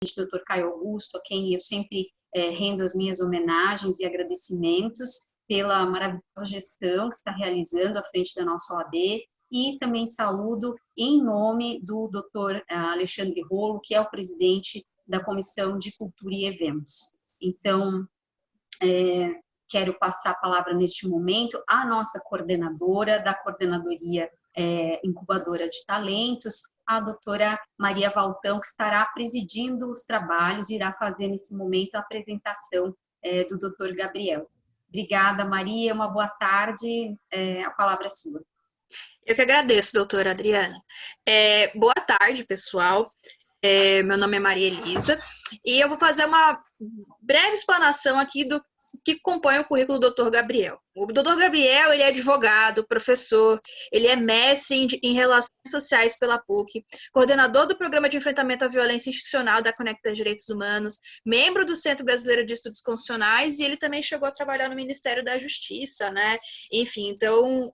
Dr. Caio Augusto, a quem eu sempre rendo as minhas homenagens e agradecimentos pela maravilhosa gestão que está realizando à frente da nossa OAB, e também saúdo em nome do Dr. Alexandre Rolo, que é o presidente da Comissão de Cultura e Eventos. Então, quero passar a palavra neste momento à nossa coordenadora da Coordenadoria Incubadora de Talentos, a doutora Maria Valtão, que estará presidindo os trabalhos, irá fazer nesse momento a apresentação do doutor Gabriel. Obrigada, Maria, uma boa tarde, a palavra é sua. Eu que agradeço, doutora Adriana. Boa tarde, pessoal. Meu nome é Maria Elisa e eu vou fazer uma breve explanação aqui do que compõe o currículo do Dr. Gabriel. O Dr. Gabriel, ele é advogado, professor, ele é mestre em Relações Sociais pela PUC, coordenador do Programa de Enfrentamento à Violência Institucional da Conecta Direitos Humanos, membro do Centro Brasileiro de Estudos Constitucionais, e ele também chegou a trabalhar no Ministério da Justiça, né? Enfim, então,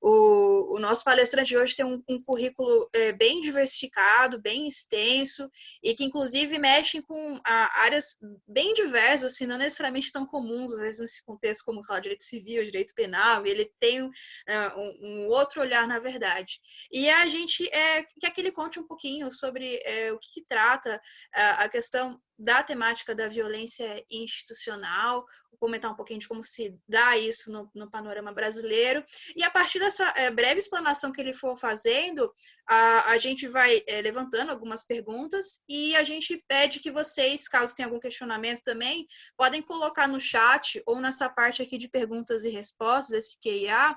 o nosso palestrante de hoje tem um currículo bem diversificado, bem extenso, e que inclusive mexe com áreas bem diversas, assim, não necessariamente tão comuns, às vezes nesse contexto, como falar direito civil, direito penal, e ele tem um outro olhar, na verdade. E a gente quer que ele conte um pouquinho sobre o que trata a questão da temática da violência institucional, comentar um pouquinho de como se dá isso no panorama brasileiro, e a partir dessa breve explanação que ele for fazendo, a gente vai levantando algumas perguntas, e a gente pede que vocês, caso tenham algum questionamento também, podem colocar no chat, ou nessa parte aqui de perguntas e respostas, esse Q&A,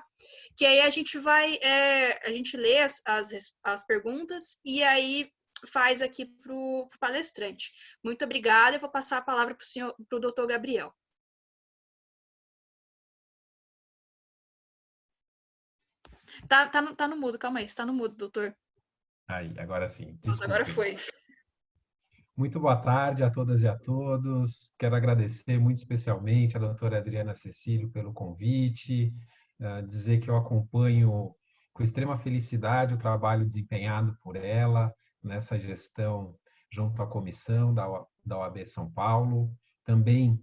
que aí a gente vai, a gente lê as perguntas, e aí faz aqui para o palestrante. Muito obrigada, eu vou passar a palavra para o doutor Gabriel. Tá no mudo, calma aí, está no mudo, doutor. Aí, agora sim. Nossa, agora foi. Muito boa tarde a todas e a todos. Quero agradecer muito especialmente a doutora Adriana Cecílio pelo convite, dizer que eu acompanho com extrema felicidade o trabalho desempenhado por ela nessa gestão junto à comissão da OAB São Paulo. Também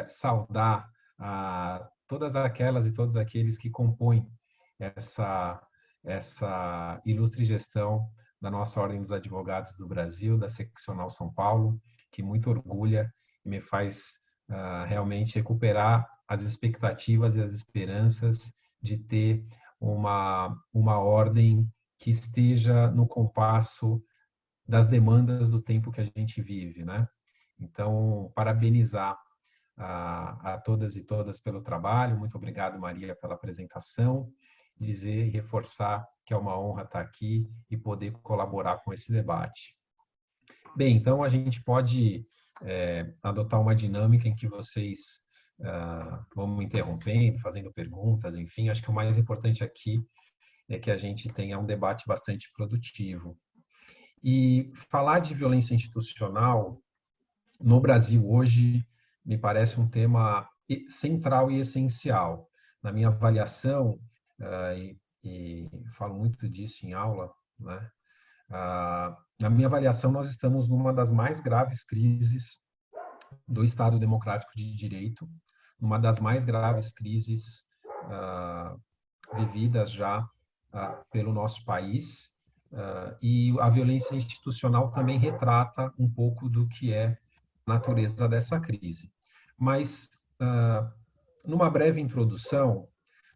saudar a todas aquelas e todos aqueles que compõem essa ilustre gestão da nossa Ordem dos Advogados do Brasil, da Seccional São Paulo, que muito orgulha e me faz realmente recuperar as expectativas e as esperanças de ter uma ordem que esteja no compasso das demandas do tempo que a gente vive, né? Então, parabenizar a todas e todas pelo trabalho. Muito obrigado, Maria, pela apresentação. Dizer e reforçar que é uma honra estar aqui e poder colaborar com esse debate. Bem, então a gente pode adotar uma dinâmica em que vocês vão me interrompendo, fazendo perguntas, enfim. Acho que o mais importante aqui é que a gente tenha um debate bastante produtivo. E falar de violência institucional no Brasil hoje me parece um tema central e essencial. Na minha avaliação, e falo muito disso em aula, né? Na minha avaliação, nós estamos numa das mais graves crises do Estado Democrático de Direito, numa das mais graves crises vividas já pelo nosso país, e a violência institucional também retrata um pouco do que é a natureza dessa crise. Mas, numa breve introdução,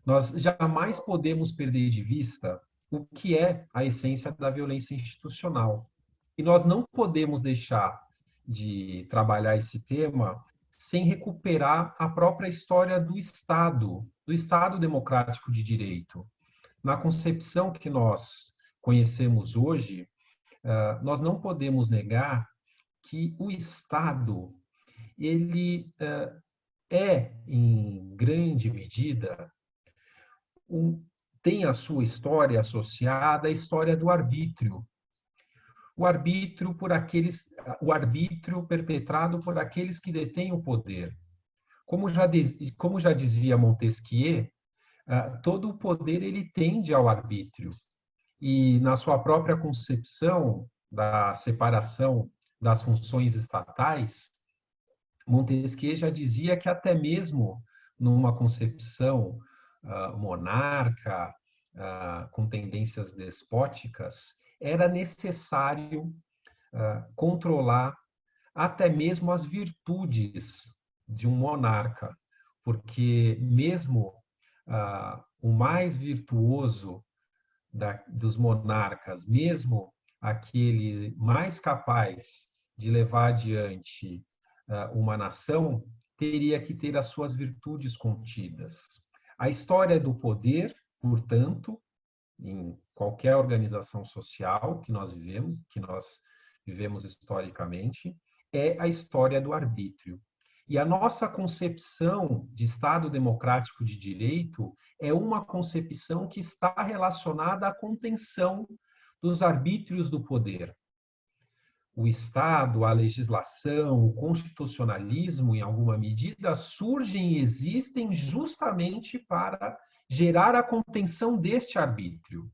nós jamais podemos perder de vista o que é a essência da violência institucional. E nós não podemos deixar de trabalhar esse tema sem recuperar a própria história do Estado democrático de direito. Na concepção que nós conhecemos hoje, nós não podemos negar que o Estado, ele em grande medida, tem a sua história associada à história do arbítrio. O arbítrio perpetrado por aqueles que detêm o poder. Como já dizia Montesquieu, todo o poder ele tende ao arbítrio. E na sua própria concepção da separação das funções estatais, Montesquieu já dizia que até mesmo numa concepção monarca, com tendências despóticas, era necessário controlar até mesmo as virtudes de um monarca, porque mesmo o mais virtuoso dos monarcas, mesmo aquele mais capaz de levar adiante uma nação, teria que ter as suas virtudes contidas. A história do poder, portanto, em qualquer organização social que nós vivemos historicamente, é a história do arbítrio. E a nossa concepção de Estado democrático de direito é uma concepção que está relacionada à contenção dos arbítrios do poder. O Estado, a legislação, o constitucionalismo, em alguma medida, surgem e existem justamente para gerar a contenção deste arbítrio.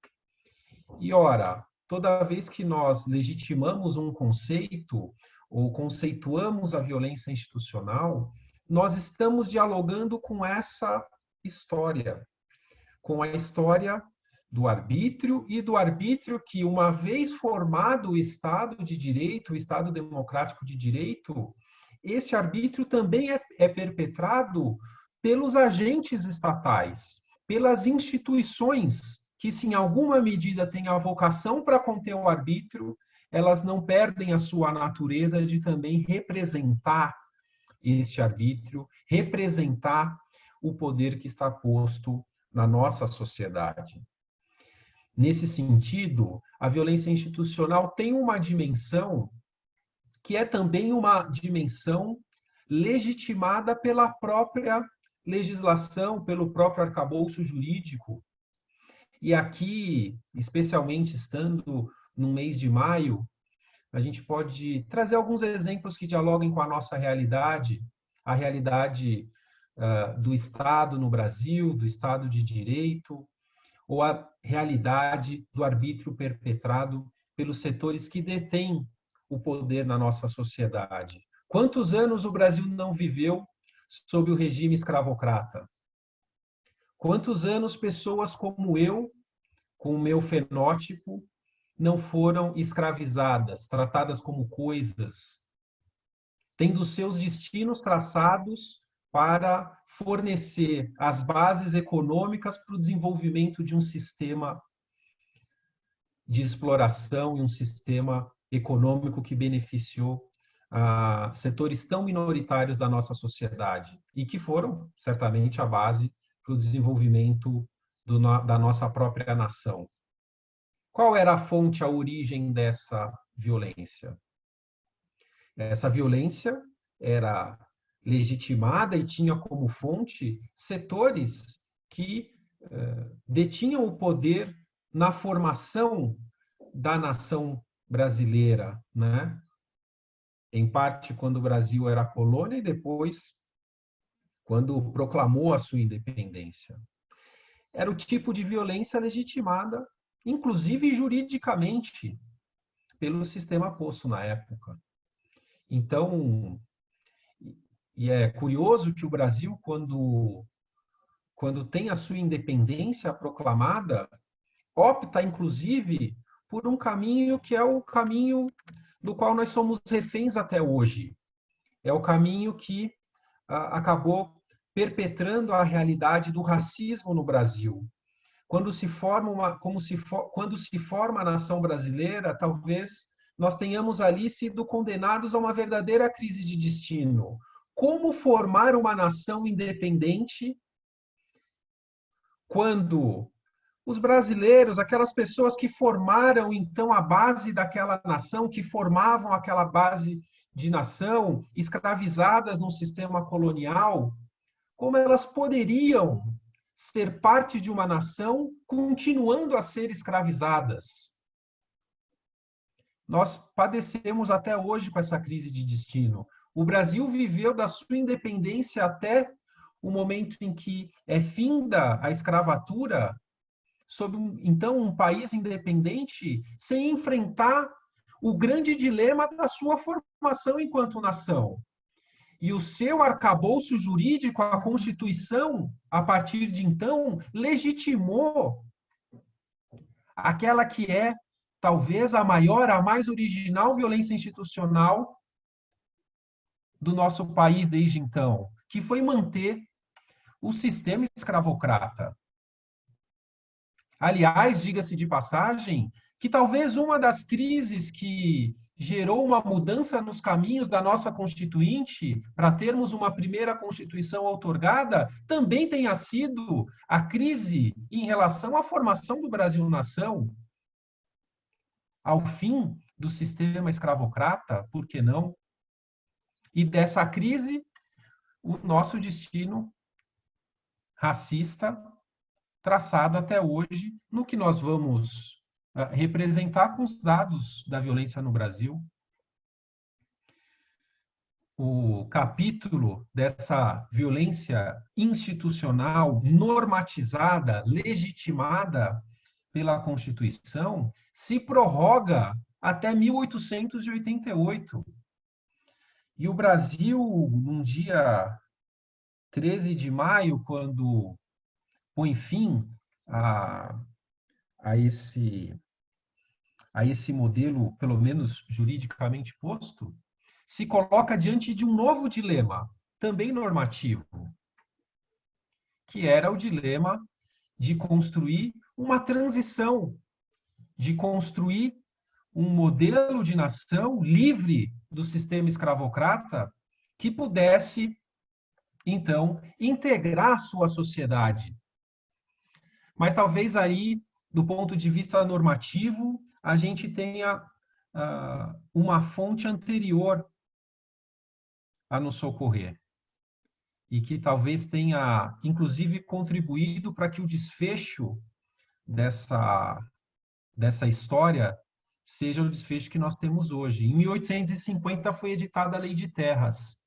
E, ora, toda vez que nós legitimamos um conceito ou conceituamos a violência institucional, nós estamos dialogando com essa história, com a história do arbítrio e do arbítrio que, uma vez formado o Estado de Direito, o Estado democrático de direito, este arbítrio também é perpetrado pelos agentes estatais, pelas instituições que, se em alguma medida têm a vocação para conter o arbítrio, elas não perdem a sua natureza de também representar este arbítrio, representar o poder que está posto na nossa sociedade. Nesse sentido, a violência institucional tem uma dimensão que é também uma dimensão legitimada pela própria legislação, pelo próprio arcabouço jurídico. E aqui, especialmente estando no mês de maio, a gente pode trazer alguns exemplos que dialoguem com a nossa realidade, a realidade do Estado no Brasil, do Estado de Direito, ou a realidade do arbítrio perpetrado pelos setores que detêm o poder na nossa sociedade. Quantos anos o Brasil não viveu sob o regime escravocrata? Quantos anos pessoas como eu, com o meu fenótipo, não foram escravizadas, tratadas como coisas, tendo seus destinos traçados para fornecer as bases econômicas para o desenvolvimento de um sistema de exploração e um sistema econômico que beneficiou setores tão minoritários da nossa sociedade e que foram, certamente, a base para o desenvolvimento da nossa própria nação. Qual era a fonte, a origem dessa violência? Essa violência era legitimada e tinha como fonte setores que detinham o poder na formação da nação brasileira, né? Em parte quando o Brasil era colônia e depois quando proclamou a sua independência. Era o tipo de violência legitimada, inclusive juridicamente, pelo sistema posto na época. Então, e é curioso que o Brasil, quando tem a sua independência proclamada, opta, inclusive, por um caminho que é o caminho do qual nós somos reféns até hoje. É o caminho que acabou perpetrando a realidade do racismo no Brasil. Quando se forma a nação brasileira, talvez nós tenhamos ali sido condenados a uma verdadeira crise de destino. Como formar uma nação independente quando os brasileiros, aquelas pessoas que formaram então a base daquela nação, que formavam aquela base de nação, escravizadas num sistema colonial, como elas poderiam ser parte de uma nação continuando a ser escravizadas? Nós padecemos até hoje com essa crise de destino. O Brasil viveu da sua independência até o momento em que é finda a escravatura, sob então um país independente, sem enfrentar o grande dilema da sua formação enquanto nação. E o seu arcabouço jurídico, a Constituição, a partir de então, legitimou aquela que é, talvez, a maior, a mais original violência institucional do nosso país desde então, que foi manter o sistema escravocrata. Aliás, diga-se de passagem, que talvez uma das crises que gerou uma mudança nos caminhos da nossa Constituinte para termos uma primeira Constituição outorgada também tenha sido a crise em relação à formação do Brasil-nação, ao fim do sistema escravocrata, por que não? E dessa crise, o nosso destino racista traçado até hoje no que nós vamos representar com os dados da violência no Brasil. O capítulo dessa violência institucional normatizada, legitimada pela Constituição, se prorroga até 1888. E o Brasil, num dia 13 de maio, quando põe fim a esse modelo, pelo menos juridicamente posto, se coloca diante de um novo dilema, também normativo, que era o dilema de construir uma transição, de construir um modelo de nação livre do sistema escravocrata que pudesse, então, integrar a sua sociedade. Mas talvez aí, do ponto de vista normativo, a gente tenha uma fonte anterior a nos socorrer. E que talvez tenha, inclusive, contribuído para que o desfecho dessa história seja o desfecho que nós temos hoje. Em 1850 foi editada a Lei de Terras.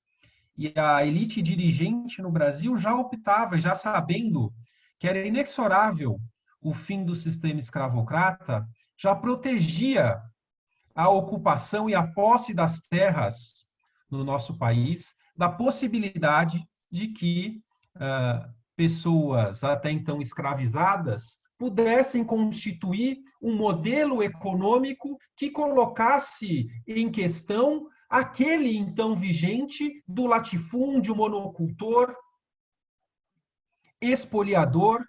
E a elite dirigente no Brasil já optava, já sabendo que era inexorável o fim do sistema escravocrata, já protegia a ocupação e a posse das terras no nosso país, da possibilidade de que pessoas até então escravizadas pudessem constituir um modelo econômico que colocasse em questão aquele então vigente do latifúndio, monocultor, expoliador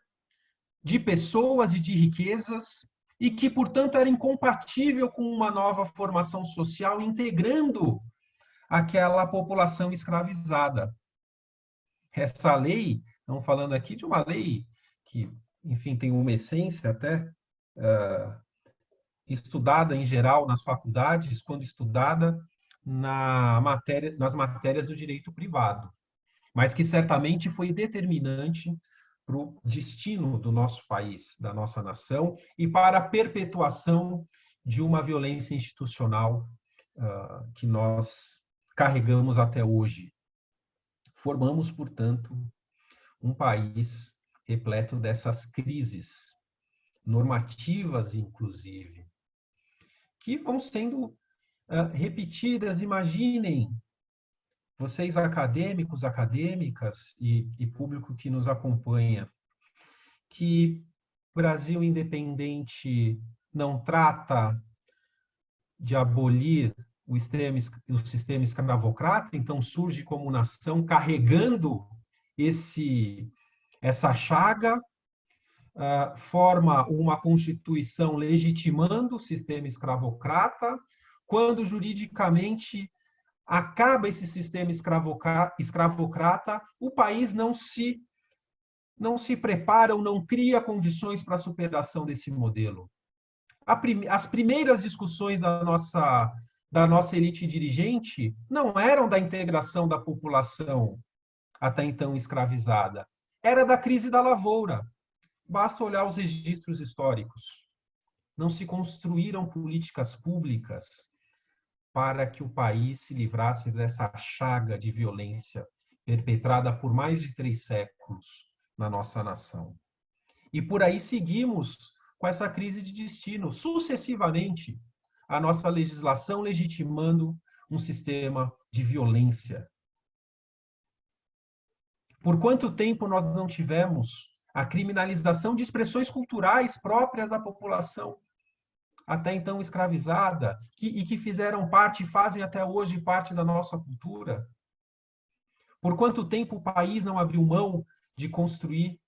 de pessoas e de riquezas, e que, portanto, era incompatível com uma nova formação social, integrando aquela população escravizada. Essa lei, estamos falando aqui de uma lei que, enfim, tem uma essência até estudada em geral nas faculdades, quando estudada nas matérias do direito privado, mas que certamente foi determinante para o destino do nosso país, da nossa nação, e para a perpetuação de uma violência institucional que nós carregamos até hoje. Formamos, portanto, um país repleto dessas crises, normativas, inclusive, que vão sendo repetidas. Imaginem, vocês acadêmicos, acadêmicas e público que nos acompanha, que o Brasil independente não trata de abolir o sistema escravocrata, então surge como nação carregando essa chaga, forma uma Constituição legitimando o sistema escravocrata, quando juridicamente acaba esse sistema escravocrata, o país não se prepara ou não cria condições para a superação desse modelo. As primeiras discussões da nossa elite dirigente não eram da integração da população até então escravizada, era da crise da lavoura. Basta olhar os registros históricos. Não se construíram políticas públicas para que o país se livrasse dessa chaga de violência perpetrada por mais de 3 séculos na nossa nação. E por aí seguimos com essa crise de destino. Sucessivamente, a nossa legislação legitimando um sistema de violência? Por quanto tempo nós não tivemos a criminalização de expressões culturais próprias da população, até então escravizada, e que fizeram parte e fazem até hoje parte da nossa cultura? Por quanto tempo o país não abriu mão de construir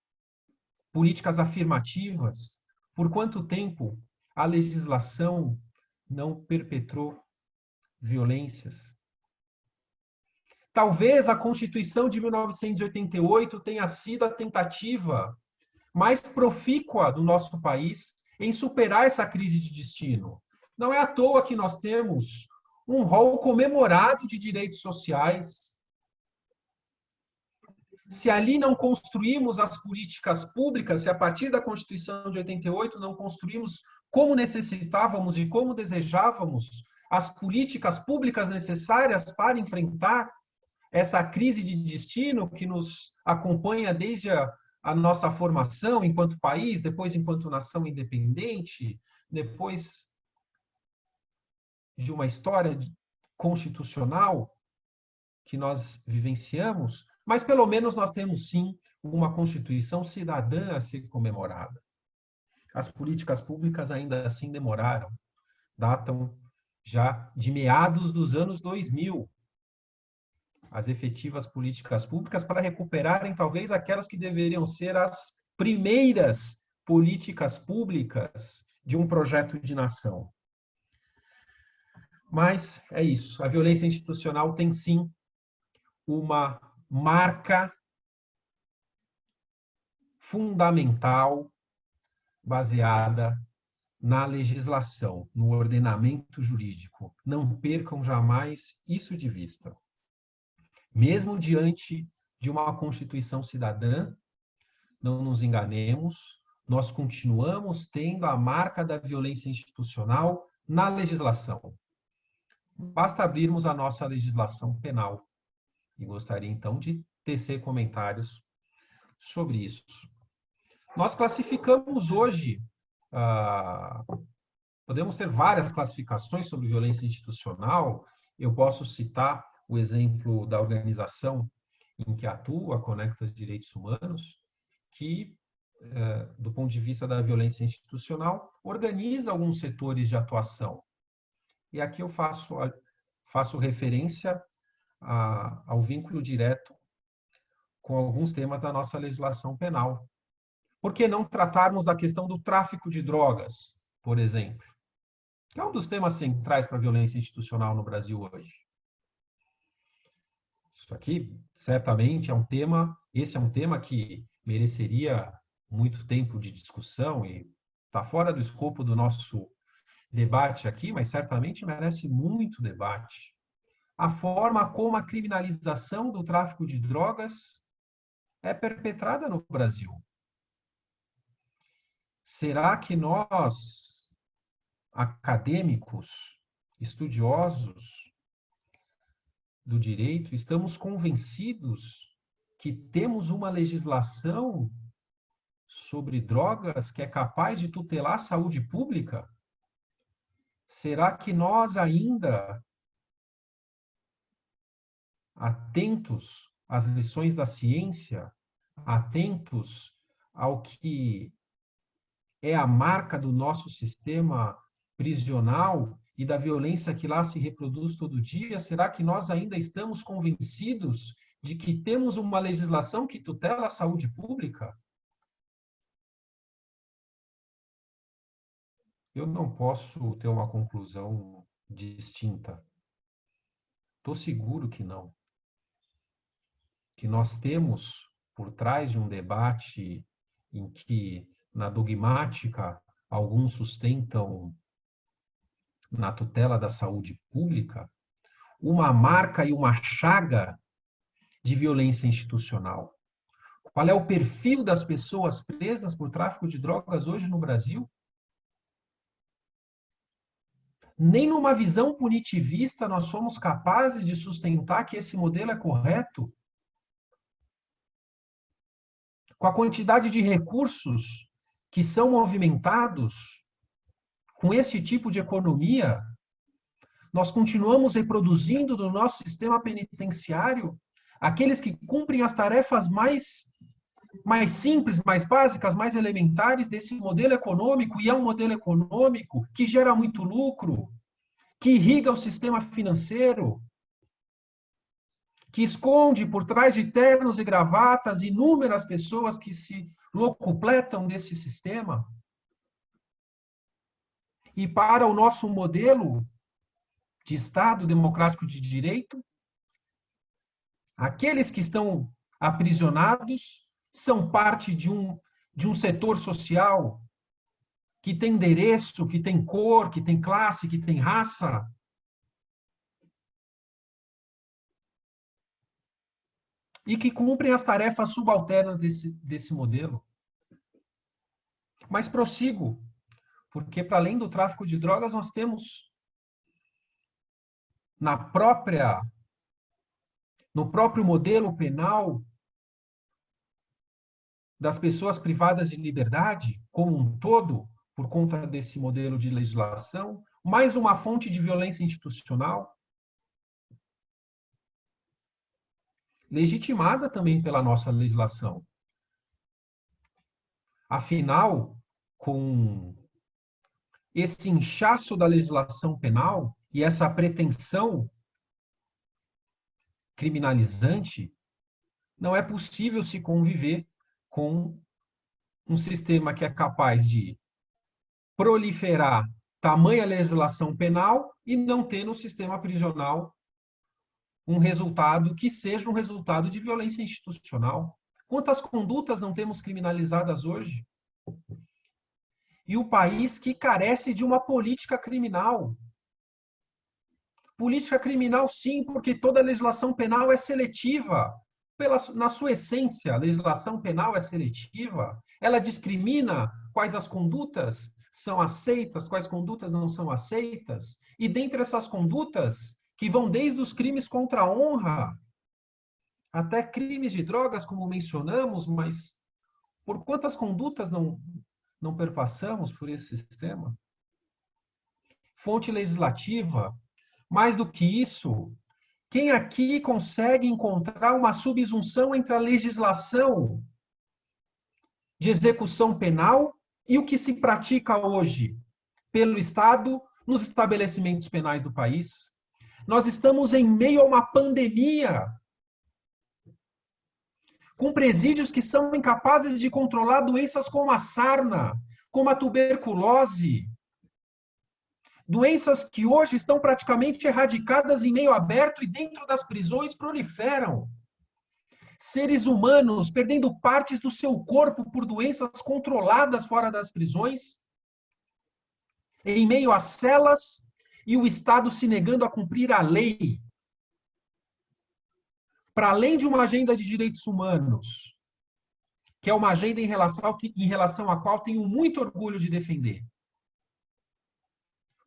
políticas afirmativas? Por quanto tempo a legislação não perpetrou violências? Talvez a Constituição de 1988 tenha sido a tentativa mais profícua do nosso país em superar essa crise de destino. Não é à toa que nós temos um rol comemorado de direitos sociais. Se ali não construímos as políticas públicas, se a partir da Constituição de 88 não construímos como necessitávamos e como desejávamos as políticas públicas necessárias para enfrentar essa crise de destino que nos acompanha desde a nossa formação enquanto país, depois enquanto nação independente, depois de uma história constitucional que nós vivenciamos, mas pelo menos nós temos sim uma Constituição cidadã a ser comemorada. As políticas públicas ainda assim demoraram, datam já de meados dos anos 2000, as efetivas políticas públicas para recuperarem talvez aquelas que deveriam ser as primeiras políticas públicas de um projeto de nação. Mas é isso, a violência institucional tem sim uma marca fundamental baseada na legislação, no ordenamento jurídico. Não percam jamais isso de vista. Mesmo diante de uma Constituição cidadã, não nos enganemos, nós continuamos tendo a marca da violência institucional na legislação. Basta abrirmos a nossa legislação penal. E gostaria, então, de tecer comentários sobre isso. Nós classificamos hoje, podemos ter várias classificações sobre violência institucional. Eu posso citar o exemplo da organização em que atua, Conectas Direitos Humanos, que, do ponto de vista da violência institucional, organiza alguns setores de atuação. E aqui eu faço referência ao vínculo direto com alguns temas da nossa legislação penal. Por que não tratarmos da questão do tráfico de drogas, por exemplo? Que é um dos temas centrais para a violência institucional no Brasil hoje. Isso aqui, certamente, esse é um tema que mereceria muito tempo de discussão e está fora do escopo do nosso debate aqui, mas certamente merece muito debate. A forma como a criminalização do tráfico de drogas é perpetrada no Brasil. Será que nós, acadêmicos, estudiosos do direito, estamos convencidos que temos uma legislação sobre drogas que é capaz de tutelar a saúde pública? Será que nós ainda, atentos às lições da ciência, atentos ao que é a marca do nosso sistema prisional e da violência que lá se reproduz todo dia, será que nós ainda estamos convencidos de que temos uma legislação que tutela a saúde pública? Eu não posso ter uma conclusão distinta. Estou seguro que não. Que nós temos, por trás de um debate em que, na dogmática, alguns sustentam na tutela da saúde pública, uma marca e uma chaga de violência institucional. Qual é o perfil das pessoas presas por tráfico de drogas hoje no Brasil? Nem numa visão punitivista nós somos capazes de sustentar que esse modelo é correto. Com a quantidade de recursos que são movimentados com esse tipo de economia, Nós continuamos reproduzindo no nosso sistema penitenciário aqueles que cumprem as tarefas mais simples, mais básicas, mais elementares desse modelo econômico, e é um modelo econômico que gera muito lucro, que irriga o sistema financeiro, que esconde por trás de ternos e gravatas inúmeras pessoas que se locupletam desse sistema. E para o nosso modelo de Estado democrático de direito, aqueles que estão aprisionados são parte de um setor social que tem endereço, que tem cor, que tem classe, que tem raça. E que cumprem as tarefas subalternas desse modelo. Mas prossigo, porque para além do tráfico de drogas, nós temos no próprio modelo penal das pessoas privadas de liberdade, como um todo, por conta desse modelo de legislação, mais uma fonte de violência institucional, legitimada também pela nossa legislação. Afinal, com esse inchaço da legislação penal e essa pretensão criminalizante, não é possível se conviver com um sistema que é capaz de proliferar tamanha legislação penal e não ter no sistema prisional um resultado que seja um resultado de violência institucional. Quantas condutas não temos criminalizadas hoje? E o país que carece de uma política criminal. Política criminal, sim, porque toda legislação penal é seletiva. Na sua essência, a legislação penal é seletiva. Ela discrimina quais as condutas são aceitas, quais condutas não são aceitas. E dentre essas condutas, que vão desde os crimes contra a honra, até crimes de drogas, como mencionamos, mas por quantas condutas não perpassamos por esse sistema? Fonte legislativa. Mais do que isso, quem aqui consegue encontrar uma subsunção entre a legislação de execução penal e o que se pratica hoje pelo Estado nos estabelecimentos penais do país? Nós estamos em meio a uma pandemia, com presídios que são incapazes de controlar doenças como a sarna, como a tuberculose, doenças que hoje estão praticamente erradicadas em meio aberto e dentro das prisões proliferam. Seres humanos perdendo partes do seu corpo por doenças controladas fora das prisões, em meio a celas, e o Estado se negando a cumprir a lei. Para além de uma agenda de direitos humanos, que é uma agenda em relação à qual tenho muito orgulho de defender.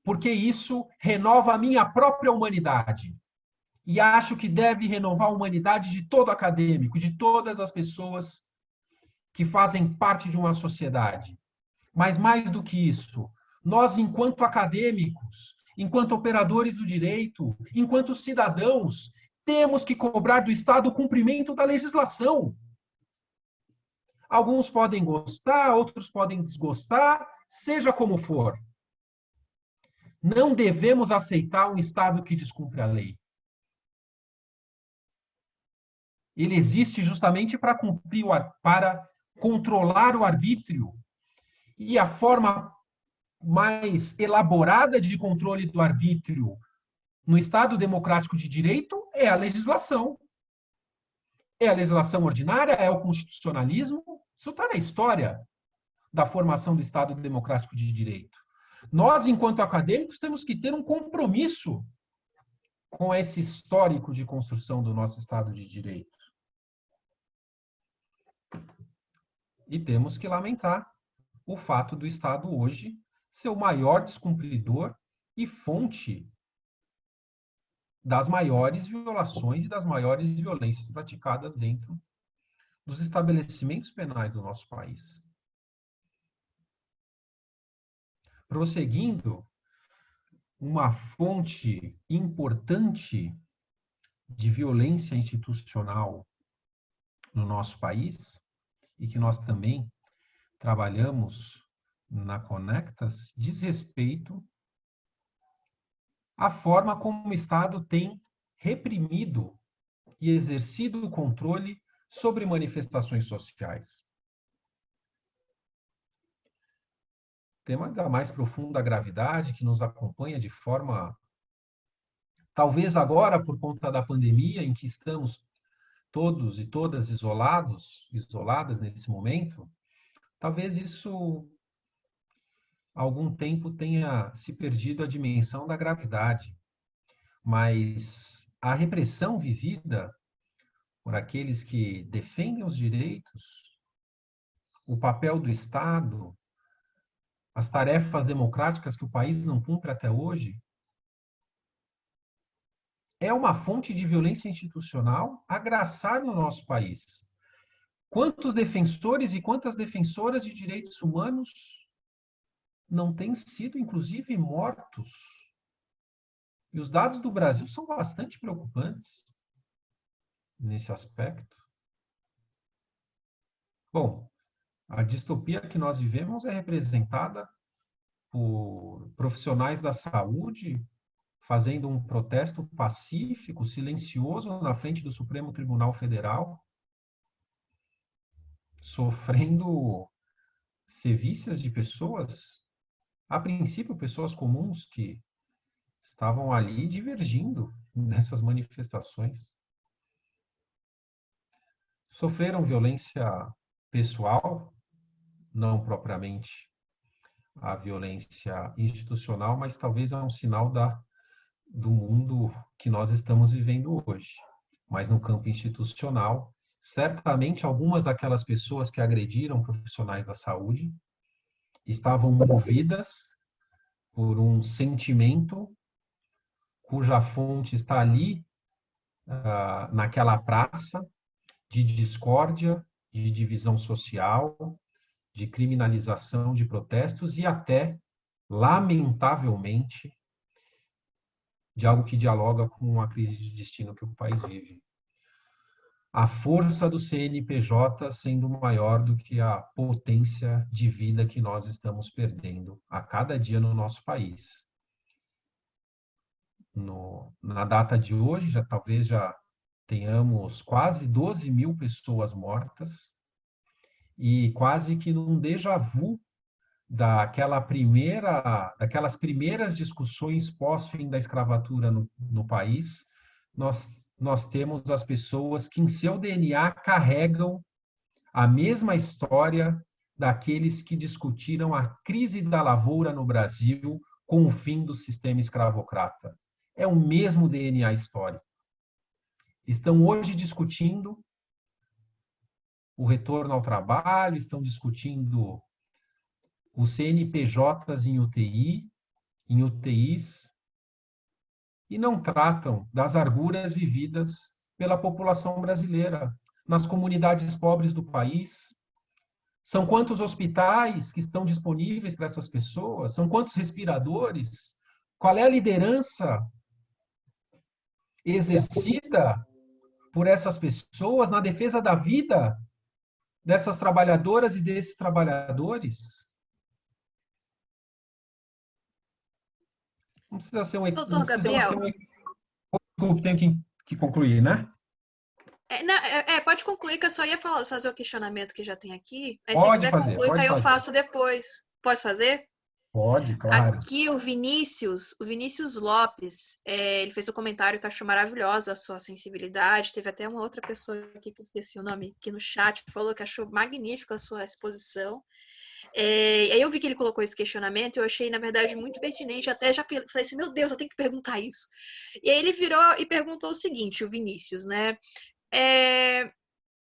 Porque isso renova a minha própria humanidade. E acho que deve renovar a humanidade de todo acadêmico, de todas as pessoas que fazem parte de uma sociedade. Mas mais do que isso, nós, enquanto acadêmicos, enquanto operadores do direito, enquanto cidadãos, temos que cobrar do Estado o cumprimento da legislação. Alguns podem gostar, outros podem desgostar, seja como for. Não devemos aceitar um Estado que descumpre a lei. Ele existe justamente para controlar o arbítrio. E a forma mais elaborada de controle do arbítrio no Estado democrático de direito é a legislação. É a legislação ordinária, é o constitucionalismo. Isso está na história da formação do Estado democrático de direito. Nós, enquanto acadêmicos, temos que ter um compromisso com esse histórico de construção do nosso Estado de direito. E temos que lamentar o fato do Estado hoje ser o maior descumpridor e fonte das maiores violações e das maiores violências praticadas dentro dos estabelecimentos penais do nosso país. Prosseguindo, uma fonte importante de violência institucional no nosso país, e que nós também trabalhamos na Conectas, diz respeito à forma como o Estado tem reprimido e exercido o controle sobre manifestações sociais. Tema da mais profunda gravidade, que nos acompanha de forma, talvez agora por conta da pandemia, em que estamos todos e todas isoladas nesse momento, talvez isso algum tempo tenha se perdido a dimensão da gravidade, mas a repressão vivida por aqueles que defendem os direitos, o papel do Estado, as tarefas democráticas que o país não cumpre até hoje, é uma fonte de violência institucional agraçada no nosso país. Quantos defensores e quantas defensoras de direitos humanos não têm sido, inclusive, mortos? E os dados do Brasil são bastante preocupantes nesse aspecto. Bom, a distopia que nós vivemos é representada por profissionais da saúde fazendo um protesto pacífico, silencioso, na frente do Supremo Tribunal Federal, sofrendo sevícias de pessoas, a princípio pessoas comuns que estavam ali divergindo nessas manifestações. Sofreram violência pessoal, não propriamente a violência institucional, mas talvez é um sinal do mundo que nós estamos vivendo hoje. Mas no campo institucional, certamente algumas daquelas pessoas que agrediram profissionais da saúde estavam movidas por um sentimento cuja fonte está ali, naquela praça, de discórdia, de divisão social, de criminalização de protestos e até, lamentavelmente, de algo que dialoga com a crise de destino que o país vive. A força do CNPJ sendo maior do que a potência de vida que nós estamos perdendo a cada dia no nosso país. Na data de hoje, talvez já tenhamos quase 12 mil pessoas mortas e quase que num déjà vu daquelas primeiras discussões pós-fim da escravatura no país, nós temos as pessoas que em seu DNA carregam a mesma história daqueles que discutiram a crise da lavoura no Brasil com o fim do sistema escravocrata. É o mesmo DNA histórico. Estão hoje discutindo o retorno ao trabalho, estão discutindo os CNPJs em UTIs, e não tratam das arguras vividas pela população brasileira, nas comunidades pobres do país. São quantos hospitais que estão disponíveis para essas pessoas? São quantos respiradores? Qual é a liderança exercida por essas pessoas na defesa da vida dessas trabalhadoras e desses trabalhadores? Não precisa ser um... Doutor Gabriel. Desculpe, tenho que concluir, né? Pode concluir, que eu só ia fazer o questionamento que já tem aqui. Aí, Pode se quiser fazer, concluir, pode que aí eu fazer. faço depois. Posso fazer? Pode, claro. Aqui o Vinícius Lopes, ele fez um comentário que eu achou maravilhosa a sua sensibilidade. Teve até uma outra pessoa aqui que eu esqueci o nome, aqui no chat, falou que achou magnífica a sua exposição. Aí eu vi que ele colocou esse questionamento e eu achei, na verdade, muito pertinente. Até já falei assim, meu Deus, eu tenho que perguntar isso. E aí ele virou e perguntou o seguinte, o Vinícius, né?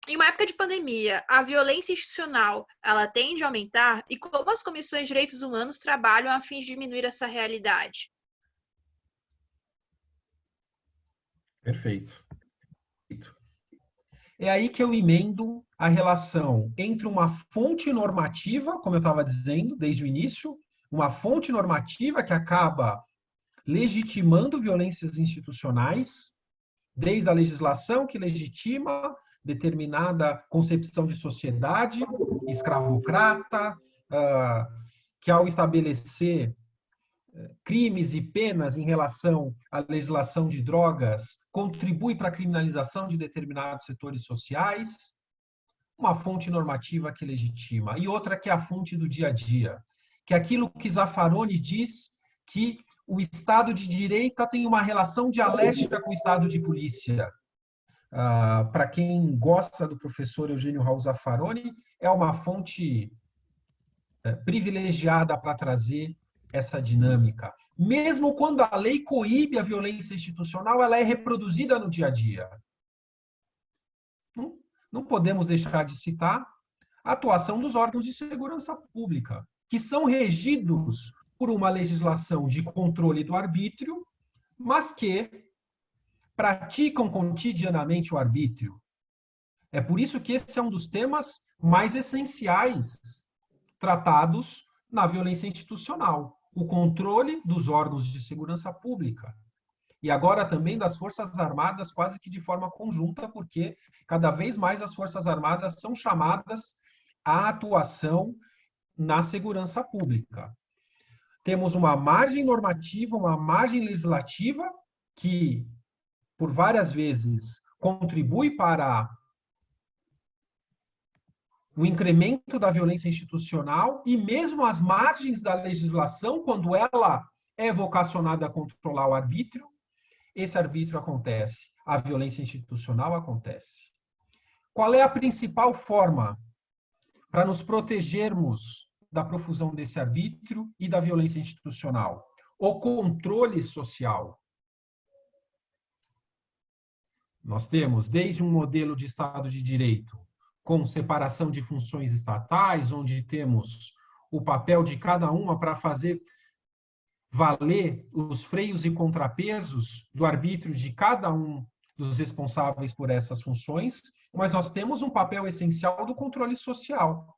Em uma época de pandemia, a violência institucional, ela tende a aumentar? E como as comissões de direitos humanos trabalham a fim de diminuir essa realidade? Perfeito. É aí que eu emendo a relação entre uma fonte normativa, como eu estava dizendo desde o início, uma fonte normativa que acaba legitimando violências institucionais, desde a legislação que legitima determinada concepção de sociedade escravocrata, que ao estabelecer crimes e penas em relação à legislação de drogas contribui para a criminalização de determinados setores sociais, uma fonte normativa que legitima, e outra que é a fonte do dia a dia, que é aquilo que Zaffaroni diz que o Estado de Direito tem uma relação dialética com o Estado de polícia. Para quem gosta do professor Eugênio Raul Zaffaroni, é uma fonte privilegiada para trazer essa dinâmica. Mesmo quando a lei coíbe a violência institucional, ela é reproduzida no dia a dia. Não podemos deixar de citar a atuação dos órgãos de segurança pública, que são regidos por uma legislação de controle do arbítrio, mas que praticam cotidianamente o arbítrio. É por isso que esse é um dos temas mais essenciais tratados na violência institucional, o controle dos órgãos de segurança pública. E agora também das Forças Armadas, quase que de forma conjunta, porque cada vez mais as Forças Armadas são chamadas à atuação na segurança pública. Temos uma margem normativa, uma margem legislativa que, por várias vezes, contribui para o incremento da violência institucional e mesmo as margens da legislação, quando ela é vocacionada a controlar o arbítrio, esse arbítrio acontece, a violência institucional acontece. Qual é a principal forma para nos protegermos da profusão desse arbítrio e da violência institucional? O controle social. Nós temos desde um modelo de Estado de Direito, com separação de funções estatais, onde temos o papel de cada uma para fazer valer os freios e contrapesos do arbítrio de cada um dos responsáveis por essas funções, mas nós temos um papel essencial do controle social.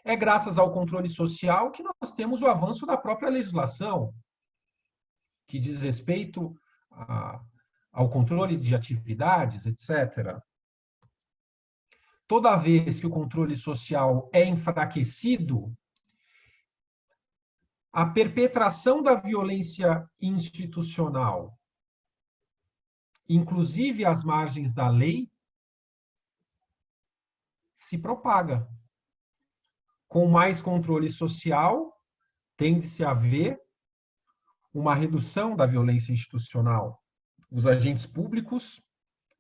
É graças ao controle social que nós temos o avanço da própria legislação, que diz respeito ao controle de atividades, etc. Toda vez que o controle social é enfraquecido, a perpetração da violência institucional, inclusive às margens da lei, se propaga. Com mais controle social, tende-se a haver uma redução da violência institucional. Os agentes públicos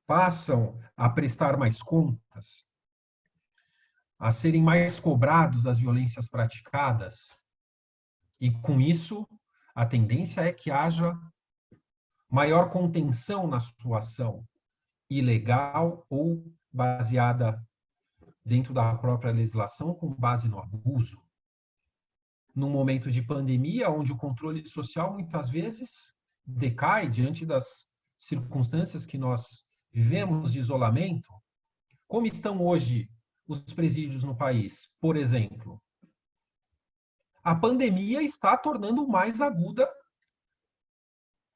passam a prestar mais contas, a serem mais cobrados das violências praticadas. E, com isso, a tendência é que haja maior contenção na sua ação, ilegal ou baseada dentro da própria legislação, com base no abuso. Num momento de pandemia, onde o controle social, muitas vezes, decai diante das circunstâncias que nós vivemos de isolamento, como estão hoje os presídios no país, por exemplo? A pandemia está tornando mais aguda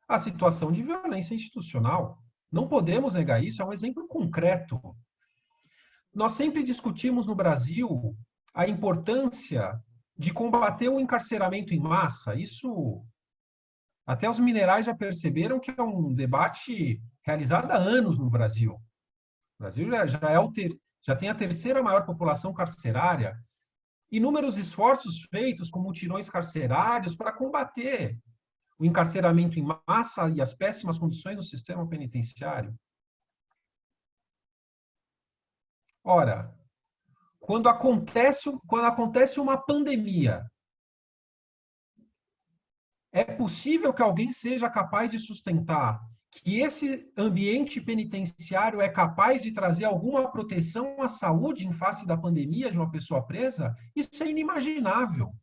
a situação de violência institucional. Não podemos negar isso, é um exemplo concreto. Nós sempre discutimos no Brasil a importância de combater o encarceramento em massa. Isso, até os minerais já perceberam que é um debate realizado há anos no Brasil. O Brasil já tem a terceira maior população carcerária. Inúmeros esforços feitos com mutirões carcerários para combater o encarceramento em massa e as péssimas condições do sistema penitenciário. Ora, quando acontece uma pandemia, é possível que alguém seja capaz de sustentar que esse ambiente penitenciário é capaz de trazer alguma proteção à saúde em face da pandemia de uma pessoa presa? Isso é inimaginável.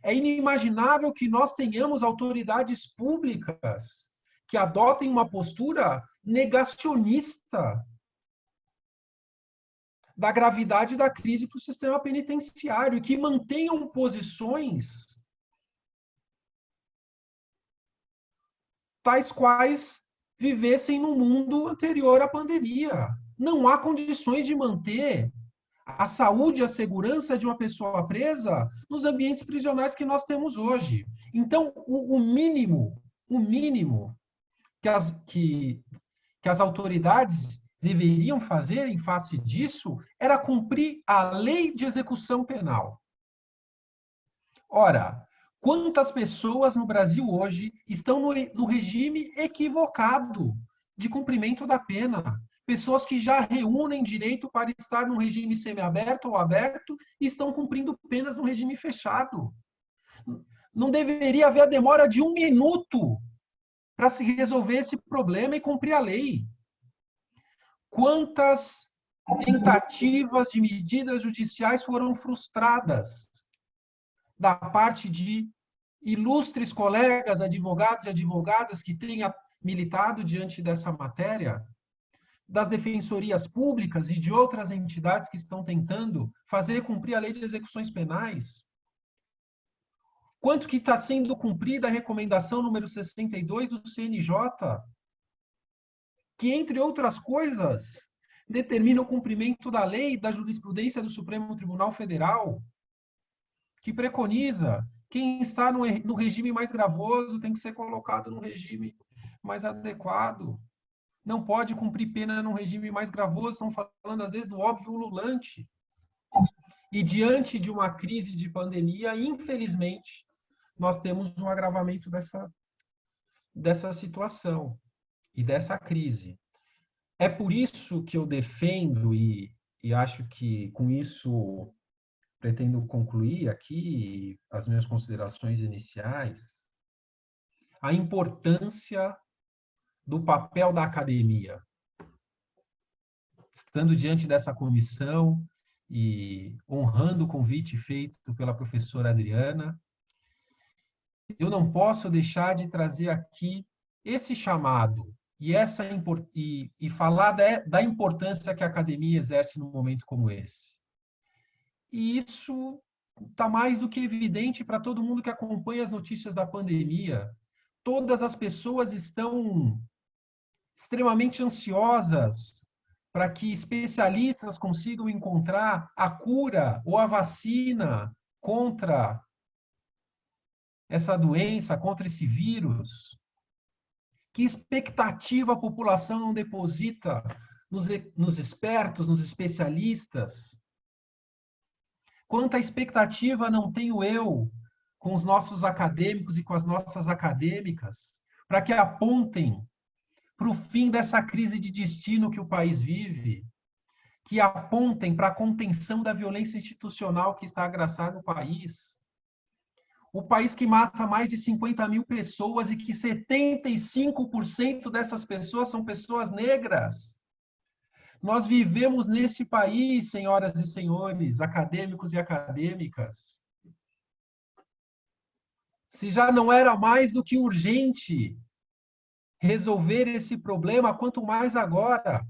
É inimaginável que nós tenhamos autoridades públicas que adotem uma postura negacionista da gravidade da crise para o sistema penitenciário e que mantenham posições tais quais vivessem no mundo anterior à pandemia. Não há condições de manter a saúde e a segurança de uma pessoa presa nos ambientes prisionais que nós temos hoje. Então, o mínimo que as autoridades deveriam fazer em face disso era cumprir a lei de execução penal. Ora, quantas pessoas no Brasil hoje estão no regime equivocado de cumprimento da pena? Pessoas que já reúnem direito para estar no regime semiaberto ou aberto e estão cumprindo penas no regime fechado. Não deveria haver a demora de 1 minuto para se resolver esse problema e cumprir a lei. Quantas tentativas de medidas judiciais foram frustradas da parte de ilustres colegas, advogados e advogadas que têm militado diante dessa matéria, das defensorias públicas e de outras entidades que estão tentando fazer cumprir a lei de execuções penais? Quanto que está sendo cumprida a recomendação número 62 do CNJ, que, entre outras coisas, determina o cumprimento da lei e da jurisprudência do Supremo Tribunal Federal, que preconiza quem está no regime mais gravoso tem que ser colocado no regime mais adequado. Não pode cumprir pena num regime mais gravoso, estão falando às vezes do óbvio ululante. E diante de uma crise de pandemia, infelizmente, nós temos um agravamento dessa situação e dessa crise. É por isso que eu defendo e acho que com isso pretendo concluir aqui as minhas considerações iniciais, a importância do papel da academia. Estando diante dessa comissão e honrando o convite feito pela professora Adriana, eu não posso deixar de trazer aqui esse chamado e falar da importância que a academia exerce num momento como esse. E isso está mais do que evidente para todo mundo que acompanha as notícias da pandemia. Todas as pessoas estão extremamente ansiosas para que especialistas consigam encontrar a cura ou a vacina contra essa doença, contra esse vírus. Que expectativa a população não deposita nos expertos, nos especialistas? Quanta expectativa não tenho eu com os nossos acadêmicos e com as nossas acadêmicas para que apontem para o fim dessa crise de destino que o país vive, que apontem para a contenção da violência institucional que está agraçada no país. O país que mata mais de 50 mil pessoas e que 75% dessas pessoas são pessoas negras. Nós vivemos neste país, senhoras e senhores, acadêmicos e acadêmicas. Se já não era mais do que urgente resolver esse problema, quanto mais agora.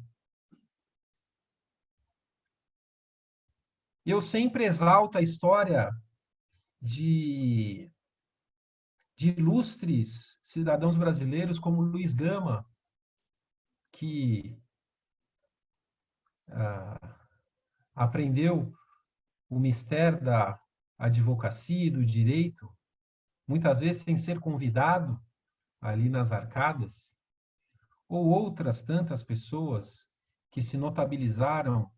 Eu sempre exalto a história de ilustres cidadãos brasileiros como Luiz Gama, que aprendeu o mistério da advocacia e do direito, muitas vezes sem ser convidado ali nas arcadas, ou outras tantas pessoas que se notabilizaram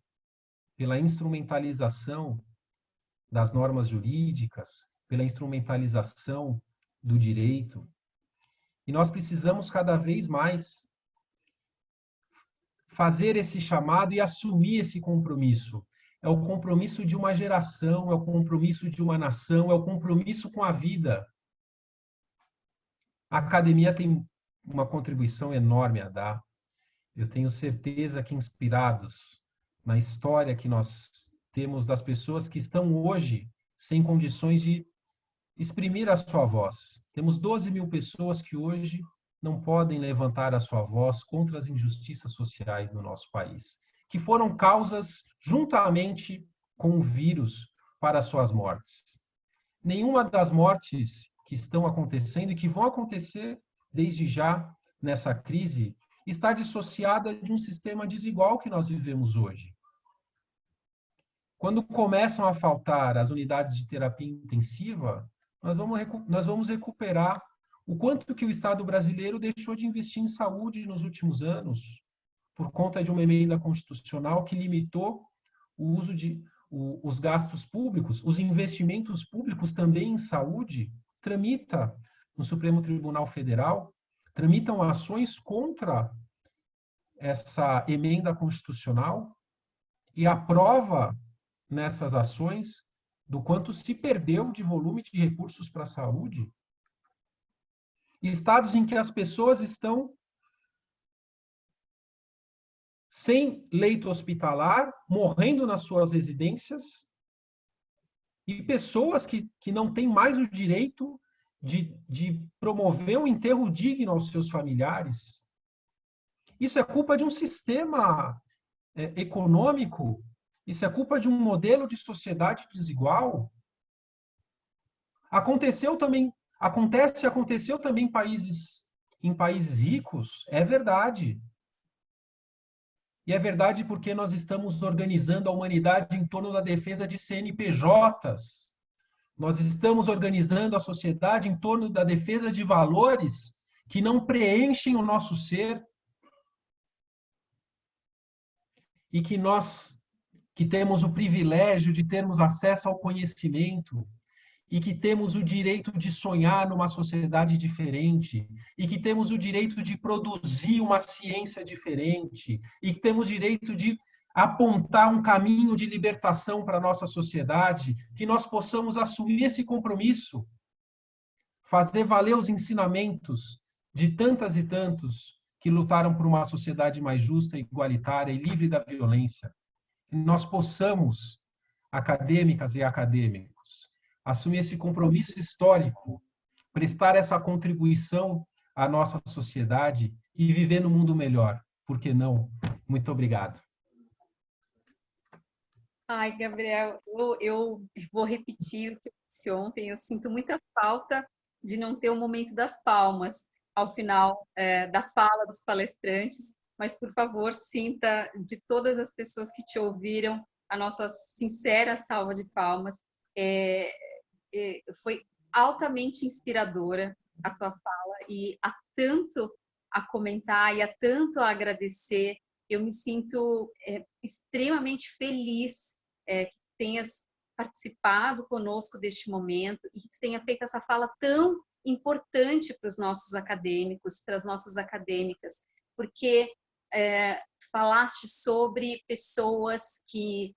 pela instrumentalização das normas jurídicas, pela instrumentalização do direito. E nós precisamos cada vez mais fazer esse chamado e assumir esse compromisso. É o compromisso de uma geração, é o compromisso de uma nação, é o compromisso com a vida. A academia tem uma contribuição enorme a dar. Eu tenho certeza que, inspirados na história que nós temos das pessoas que estão hoje sem condições de exprimir a sua voz. Temos 12 mil pessoas que hoje não podem levantar a sua voz contra as injustiças sociais no nosso país, que foram causas, juntamente com o vírus, para suas mortes. Nenhuma das mortes que estão acontecendo e que vão acontecer desde já, nessa crise, está dissociada de um sistema desigual que nós vivemos hoje. Quando começam a faltar as unidades de terapia intensiva, nós vamos recuperar o quanto que o Estado brasileiro deixou de investir em saúde nos últimos anos, por conta de uma emenda constitucional que limitou o uso de os gastos públicos, os investimentos públicos também em saúde, tramita no Supremo Tribunal Federal, tramitam ações contra essa emenda constitucional e aprova nessas ações do quanto se perdeu de volume de recursos para a saúde. Estados em que as pessoas estão sem leito hospitalar, morrendo nas suas residências, e pessoas que não têm mais o direito de promover um enterro digno aos seus familiares. Isso é culpa de um sistema econômico, isso é culpa de um modelo de sociedade desigual. Aconteceu também em países ricos, é verdade. E é verdade porque nós estamos organizando a humanidade em torno da defesa de CNPJs. Nós estamos organizando a sociedade em torno da defesa de valores que não preenchem o nosso ser. E que nós, que temos o privilégio de termos acesso ao conhecimento, e que temos o direito de sonhar numa sociedade diferente, e que temos o direito de produzir uma ciência diferente, e que temos o direito de apontar um caminho de libertação para a nossa sociedade, que nós possamos assumir esse compromisso, fazer valer os ensinamentos de tantas e tantos que lutaram por uma sociedade mais justa, igualitária e livre da violência. Que nós possamos, acadêmicas e acadêmicos, assumir esse compromisso histórico, prestar essa contribuição à nossa sociedade e viver num mundo melhor. Por que não? Muito obrigado. Ai, Gabriel, eu vou repetir o que eu disse ontem. Eu sinto muita falta de não ter o momento das palmas ao final da fala dos palestrantes, mas, por favor, sinta de todas as pessoas que te ouviram a nossa sincera salva de palmas. Foi altamente inspiradora a tua fala e há tanto a comentar e há tanto a agradecer. Eu me sinto extremamente feliz que tenhas participado conosco deste momento e que tu tenha feito essa fala tão importante para os nossos acadêmicos, para as nossas acadêmicas, porque falaste sobre pessoas que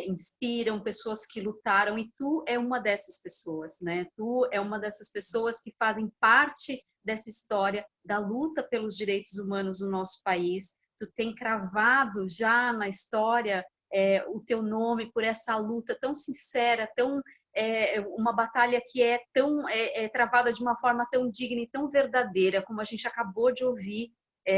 inspiram, pessoas que lutaram, e tu é uma dessas pessoas, né? Tu é uma dessas pessoas que fazem parte dessa história da luta pelos direitos humanos no nosso país. Tu tem cravado já na história o teu nome por essa luta tão sincera, tão uma batalha que é tão travada de uma forma tão digna e tão verdadeira, como a gente acabou de ouvir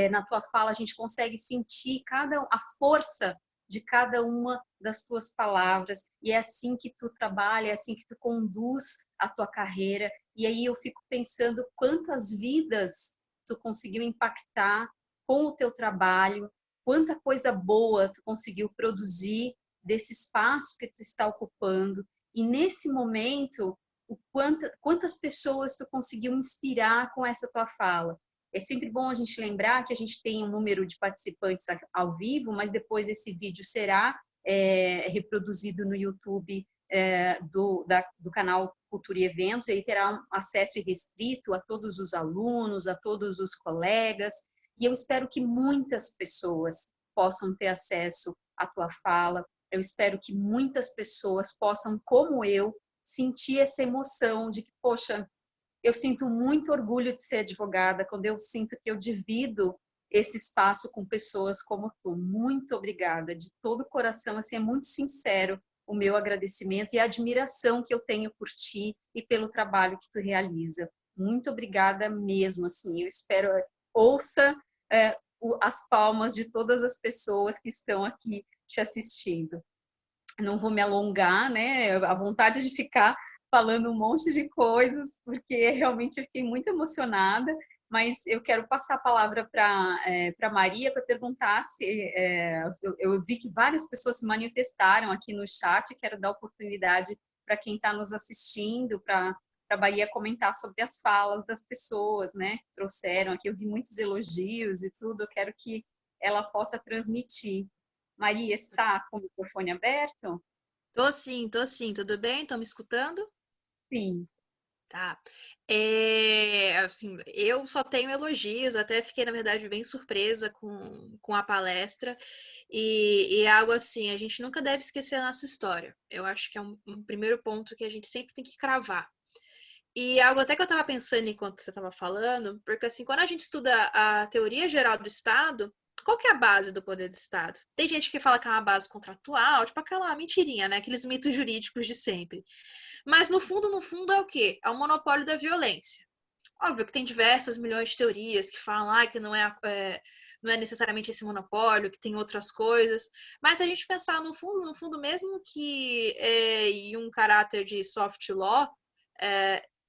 na tua fala. A gente consegue sentir a força de cada uma das tuas palavras, e é assim que tu trabalha, é assim que tu conduz a tua carreira. E aí eu fico pensando quantas vidas tu conseguiu impactar com o teu trabalho, quanta coisa boa tu conseguiu produzir desse espaço que tu está ocupando, e nesse momento quantas pessoas tu conseguiu inspirar com essa tua fala. É sempre bom a gente lembrar que a gente tem um número de participantes ao vivo, mas depois esse vídeo será reproduzido no YouTube do canal Cultura e Eventos. Ele terá um acesso irrestrito a todos os alunos, a todos os colegas, e eu espero que muitas pessoas possam ter acesso à tua fala. Eu espero que muitas pessoas possam, como eu, sentir essa emoção de que, poxa, eu sinto muito orgulho de ser advogada quando eu sinto que eu divido esse espaço com pessoas como tu. Muito obrigada, de todo o coração. Assim, é muito sincero o meu agradecimento e a admiração que eu tenho por ti e pelo trabalho que tu realiza. Muito obrigada mesmo. Assim, eu espero ouça as palmas de todas as pessoas que estão aqui te assistindo. Não vou me alongar, né? A vontade de ficar falando um monte de coisas, porque realmente eu fiquei muito emocionada, mas eu quero passar a palavra para Maria para perguntar se eu vi que várias pessoas se manifestaram aqui no chat. Quero dar oportunidade para quem está nos assistindo, para a Maria comentar sobre as falas das pessoas, né? Que trouxeram aqui, eu vi muitos elogios e tudo. Eu quero que ela possa transmitir. Maria, está com o microfone aberto? Tô sim, tudo bem? Estão me escutando? Sim. Tá. Assim, eu só tenho elogios, até fiquei, na verdade, bem surpresa com a palestra, e é algo assim, a gente nunca deve esquecer a nossa história. Eu acho que é um primeiro ponto que a gente sempre tem que cravar. E algo até que eu estava pensando enquanto você estava falando, porque assim, quando a gente estuda a teoria geral do Estado, qual que é a base do poder do Estado? Tem gente que fala que é uma base contratual, tipo aquela mentirinha, né? Aqueles mitos jurídicos de sempre. Mas no fundo é o quê? É o monopólio da violência. Óbvio que tem diversas milhões de teorias que falam que não é necessariamente esse monopólio, que tem outras coisas. Mas se a gente pensar no fundo mesmo que em um caráter de soft law,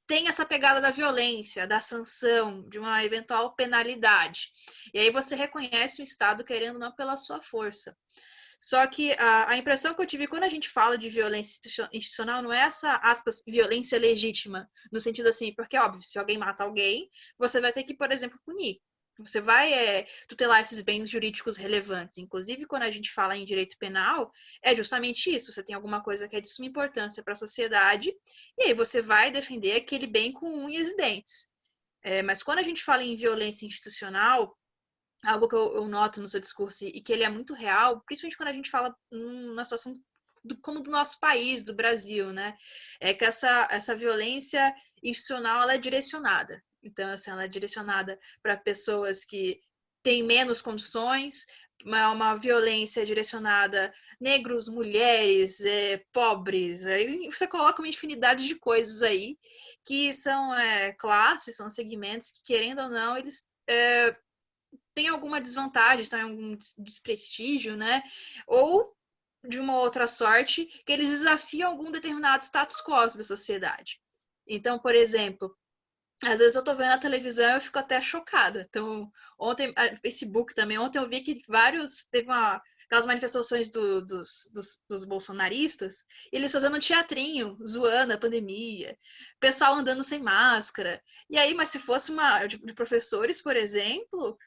tem essa pegada da violência, da sanção, de uma eventual penalidade. E aí você reconhece o Estado querendo não pela sua força. Só que a impressão que eu tive quando a gente fala de violência institucional não é essa, aspas, violência legítima, no sentido assim, porque, óbvio, se alguém mata alguém, você vai ter que, por exemplo, punir. Você vai tutelar esses bens jurídicos relevantes. Inclusive, quando a gente fala em direito penal, é justamente isso. Você tem alguma coisa que é de suma importância para a sociedade, e aí você vai defender aquele bem com unhas e dentes. Mas quando a gente fala em violência institucional, algo que eu noto no seu discurso e que ele é muito real, principalmente quando a gente fala numa situação como do nosso país, do Brasil, né? É que essa violência institucional ela é direcionada. Então, assim, ela é direcionada para pessoas que têm menos condições, uma violência direcionada negros, mulheres, pobres. Aí você coloca uma infinidade de coisas aí que são classes, são segmentos que, querendo ou não, eles tem alguma desvantagem, estão em algum desprestígio, né? Ou de uma outra sorte, que eles desafiam algum determinado status quo da sociedade. Então, por exemplo, às vezes eu tô vendo a televisão e eu fico até chocada. Então, ontem, Facebook também, ontem eu vi que teve aquelas manifestações dos bolsonaristas, eles fazendo um teatrinho, zoando a pandemia, pessoal andando sem máscara. E aí, mas se fosse de professores, por exemplo,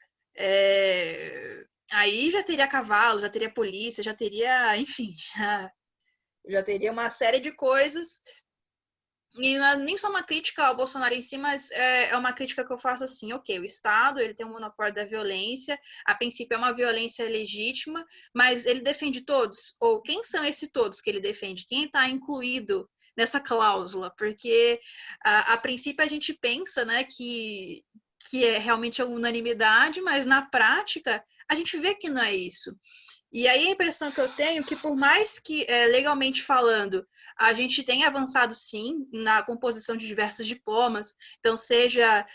aí já teria cavalo, já teria polícia, já teria, enfim, já teria uma série de coisas. E não é nem só uma crítica ao Bolsonaro em si, mas é uma crítica que eu faço assim, ok, o Estado ele tem um monopólio da violência, a princípio é uma violência legítima, mas ele defende todos? Ou quem são esses todos que ele defende? Quem está incluído nessa cláusula? Porque a princípio a gente pensa, né, que é realmente a unanimidade, mas na prática a gente vê que não é isso. E aí a impressão que eu tenho é que por mais que, legalmente falando, a gente tenha avançado sim na composição de diversos diplomas, então seja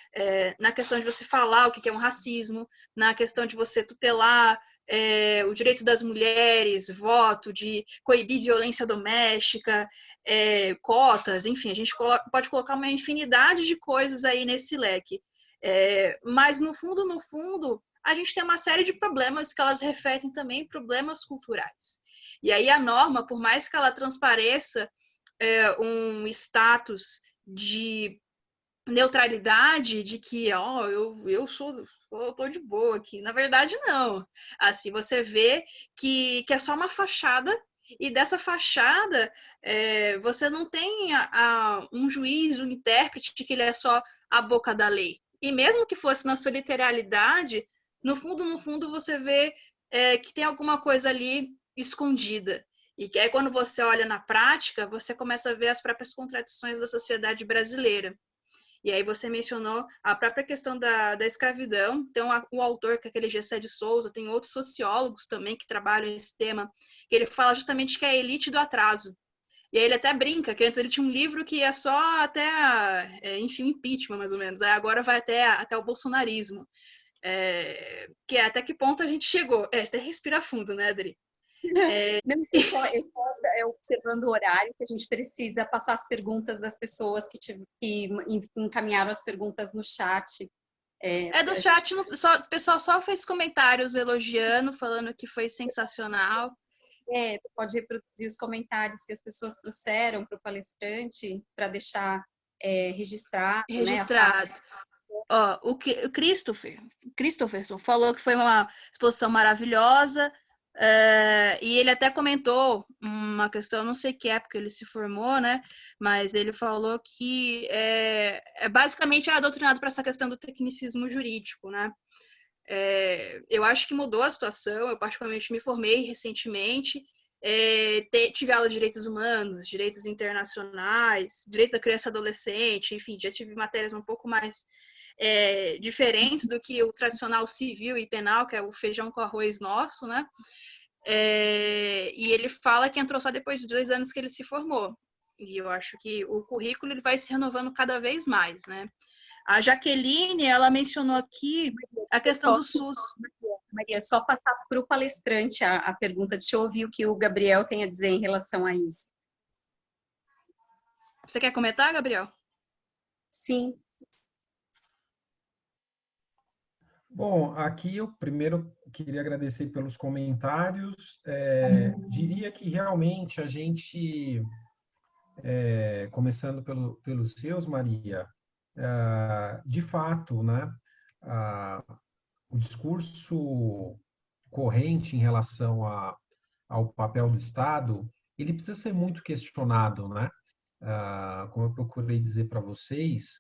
na questão de você falar o que é um racismo, na questão de você tutelar o direito das mulheres, voto, de coibir violência doméstica, cotas, enfim, a gente pode colocar uma infinidade de coisas aí nesse leque. Mas no fundo, a gente tem uma série de problemas que elas refletem também problemas culturais. E aí a norma, por mais que ela transpareça um status de neutralidade, de que eu tô de boa aqui, na verdade não. Assim, você vê que é só uma fachada, e dessa fachada você não tem um juiz, um intérprete, que ele é só a boca da lei. E mesmo que fosse na sua literalidade, no fundo, você vê que tem alguma coisa ali escondida. E que aí, quando você olha na prática, você começa a ver as próprias contradições da sociedade brasileira. E aí você mencionou a própria questão da escravidão. Então, o autor, que é aquele Gessé de Souza, tem outros sociólogos também que trabalham esse tema, que ele fala justamente que é a elite do atraso. E aí ele até brinca, que antes ele tinha um livro que ia só até, enfim, impeachment, mais ou menos. Aí agora vai até o bolsonarismo. Que até que ponto a gente chegou. Até respira fundo, né, Adri? Não, eu só observando o horário, que a gente precisa passar as perguntas das pessoas que encaminharam as perguntas no chat. Do chat, o pessoal só fez comentários elogiando, falando que foi sensacional. Pode reproduzir os comentários que as pessoas trouxeram para o palestrante, para deixar registrado. Registrado. Né, ó, o Christopherson falou que foi uma exposição maravilhosa, e ele até comentou uma questão, não sei que época ele se formou, né? Mas ele falou que basicamente é doutrinado para essa questão do tecnicismo jurídico, né? Eu acho que mudou a situação. Eu particularmente me formei recentemente, tive aula de direitos humanos, direitos internacionais, direito da criança e adolescente, enfim, já tive matérias um pouco mais diferentes do que o tradicional civil e penal, que é o feijão com arroz nosso, né? E ele fala que entrou só depois de 2 anos que ele se formou. E eu acho que o currículo ele vai se renovando cada vez mais, né? A Jaqueline, ela mencionou aqui a questão do SUS. Maria, só passar para o palestrante a pergunta. Deixa eu ouvir o que o Gabriel tem a dizer em relação a isso. Você quer comentar, Gabriel? Sim. Bom, aqui eu primeiro queria agradecer pelos comentários. Diria que realmente a gente, começando pelos seus, Maria, de fato, né, o discurso corrente em relação ao papel do Estado, ele precisa ser muito questionado, né? Como eu procurei dizer para vocês,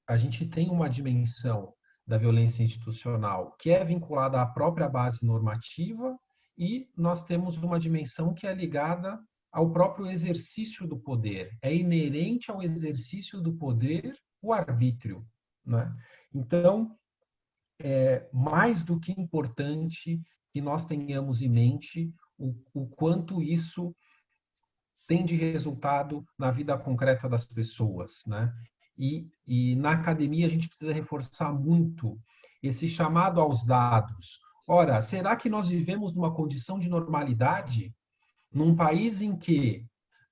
a gente tem uma dimensão da violência institucional que é vinculada à própria base normativa e nós temos uma dimensão que é ligada ao próprio exercício do poder. É inerente ao exercício do poder o arbítrio, né? Então, mais do que importante que nós tenhamos em mente o quanto isso tem de resultado na vida concreta das pessoas, né? E na academia a gente precisa reforçar muito esse chamado aos dados. Ora, será que nós vivemos numa condição de normalidade num país em que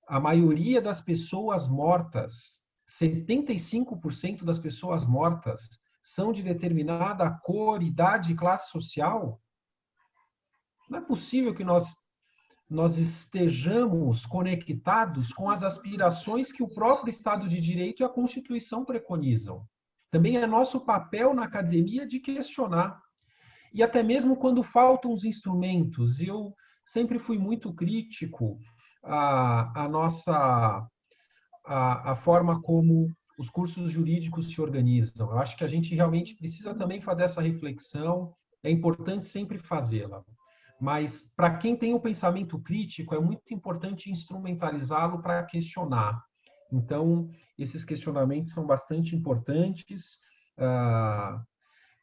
a maioria das pessoas mortas, 75% das pessoas mortas, são de determinada cor, idade e classe social? Não é possível que nós estejamos conectados com as aspirações que o próprio Estado de Direito e a Constituição preconizam. Também é nosso papel na academia de questionar. E até mesmo quando faltam os instrumentos, eu sempre fui muito crítico à forma como os cursos jurídicos se organizam. Eu acho que a gente realmente precisa também fazer essa reflexão, é importante sempre fazê-la. Mas, para quem tem o pensamento crítico, é muito importante instrumentalizá-lo para questionar. Então, esses questionamentos são bastante importantes,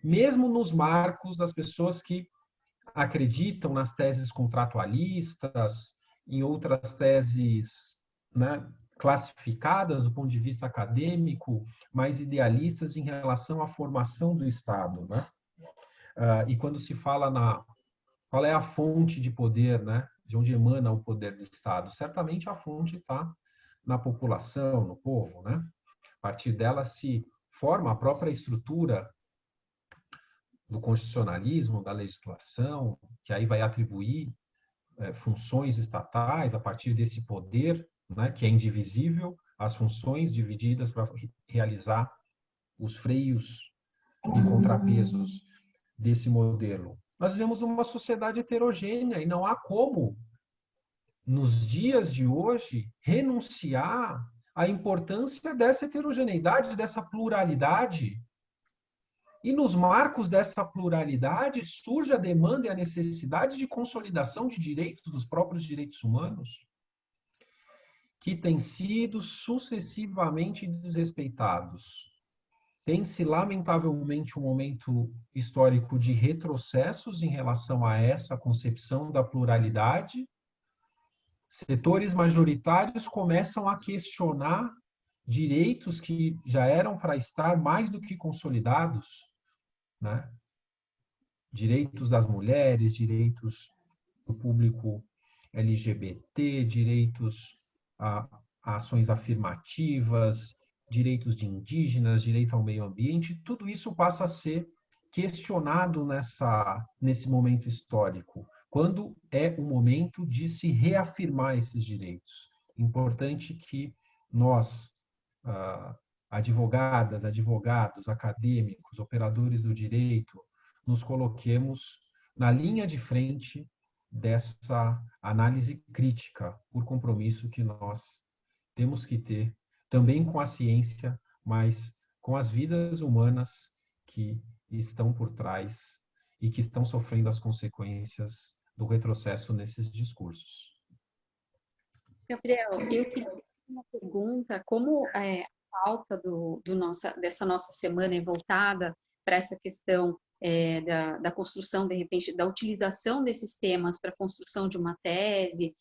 mesmo nos marcos das pessoas que acreditam nas teses contratualistas, em outras teses, né, classificadas do ponto de vista acadêmico, mais idealistas em relação à formação do Estado, né? E quando se fala qual é a fonte de poder, né? De onde emana o poder do Estado? Certamente a fonte está na população, no povo, né? A partir dela se forma a própria estrutura do constitucionalismo, da legislação, que aí vai atribuir funções estatais a partir desse poder, né? Que é indivisível, as funções divididas para realizar os freios e contrapesos desse modelo. Nós vivemos numa sociedade heterogênea e não há como, nos dias de hoje, renunciar à importância dessa heterogeneidade, dessa pluralidade. E nos marcos dessa pluralidade surge a demanda e a necessidade de consolidação de direitos, dos próprios direitos humanos, que têm sido sucessivamente desrespeitados. Tem-se, lamentavelmente, um momento histórico de retrocessos em relação a essa concepção da pluralidade. Setores majoritários começam a questionar direitos que já eram para estar mais do que consolidados, né? Direitos das mulheres, direitos do público LGBT, direitos a ações afirmativas, direitos de indígenas, direito ao meio ambiente, tudo isso passa a ser questionado nesse momento histórico, quando é o momento de se reafirmar esses direitos. Importante que nós, advogadas, advogados, acadêmicos, operadores do direito, nos coloquemos na linha de frente dessa análise crítica, por compromisso que nós temos que ter, também com a ciência, mas com as vidas humanas que estão por trás e que estão sofrendo as consequências do retrocesso nesses discursos. Gabriel, eu queria fazer uma pergunta, como a pauta dessa nossa semana é voltada para essa questão da construção, de repente, da utilização desses temas para a construção de uma tese,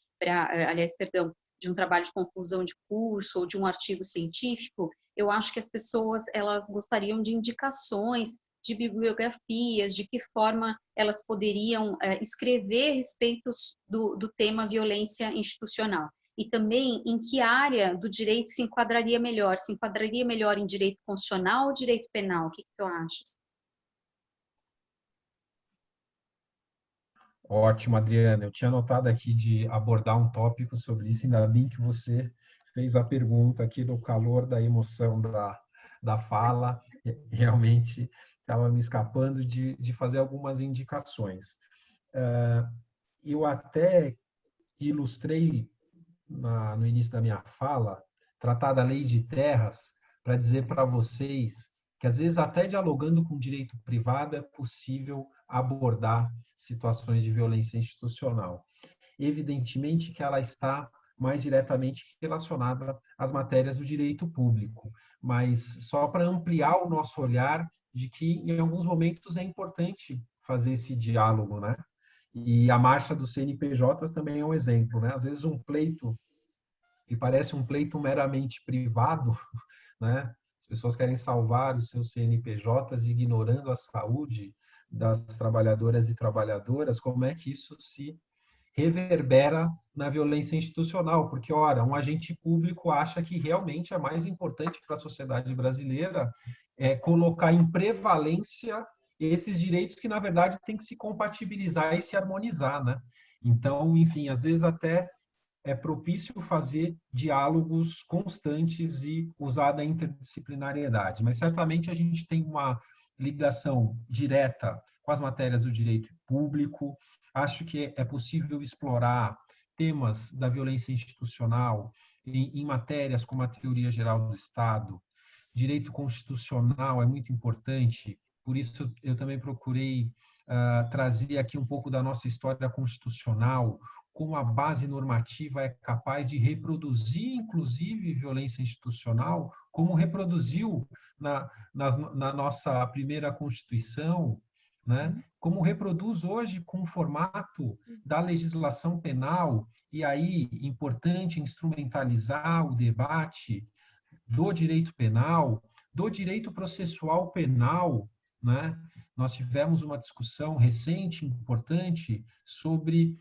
de um trabalho de conclusão de curso ou de um artigo científico, eu acho que as pessoas elas gostariam de indicações, de bibliografias, de que forma elas poderiam escrever a respeito do tema violência institucional. E também em que área do direito se enquadraria melhor? Se enquadraria melhor em direito constitucional ou direito penal? O que tu achas? Ótimo, Adriana. Eu tinha anotado aqui de abordar um tópico sobre isso, ainda bem que você fez a pergunta aqui no calor da emoção da fala. Realmente estava me escapando de fazer algumas indicações. Eu até ilustrei no início da minha fala, tratar da lei de terras, para dizer para vocês que, às vezes, até dialogando com o direito privado, é possível abordar situações de violência institucional. Evidentemente que ela está mais diretamente relacionada às matérias do direito público, mas só para ampliar o nosso olhar de que, em alguns momentos, é importante fazer esse diálogo, né? E a marcha dos CNPJs também é um exemplo, né? Às vezes um pleito, que parece um pleito meramente privado, né? As pessoas querem salvar os seus CNPJs ignorando a saúde das trabalhadoras e trabalhadoras, como é que isso se reverbera na violência institucional? Porque, ora, um agente público acha que realmente é mais importante para a sociedade brasileira colocar em prevalência esses direitos que, na verdade, têm que se compatibilizar e se harmonizar, né? Então, enfim, às vezes até é propício fazer diálogos constantes e usar da interdisciplinariedade. Mas, certamente, a gente tem uma ligação direta com as matérias do direito público. Acho que é possível explorar temas da violência institucional em matérias como a teoria geral do Estado. Direito constitucional é muito importante, por isso eu também procurei trazer aqui um pouco da nossa história constitucional, como a base normativa é capaz de reproduzir, inclusive, violência institucional, como reproduziu na nossa primeira Constituição, né? Como reproduz hoje com o formato da legislação penal, e aí importante instrumentalizar o debate do direito penal, do direito processual penal, né? Nós tivemos uma discussão recente, importante, sobre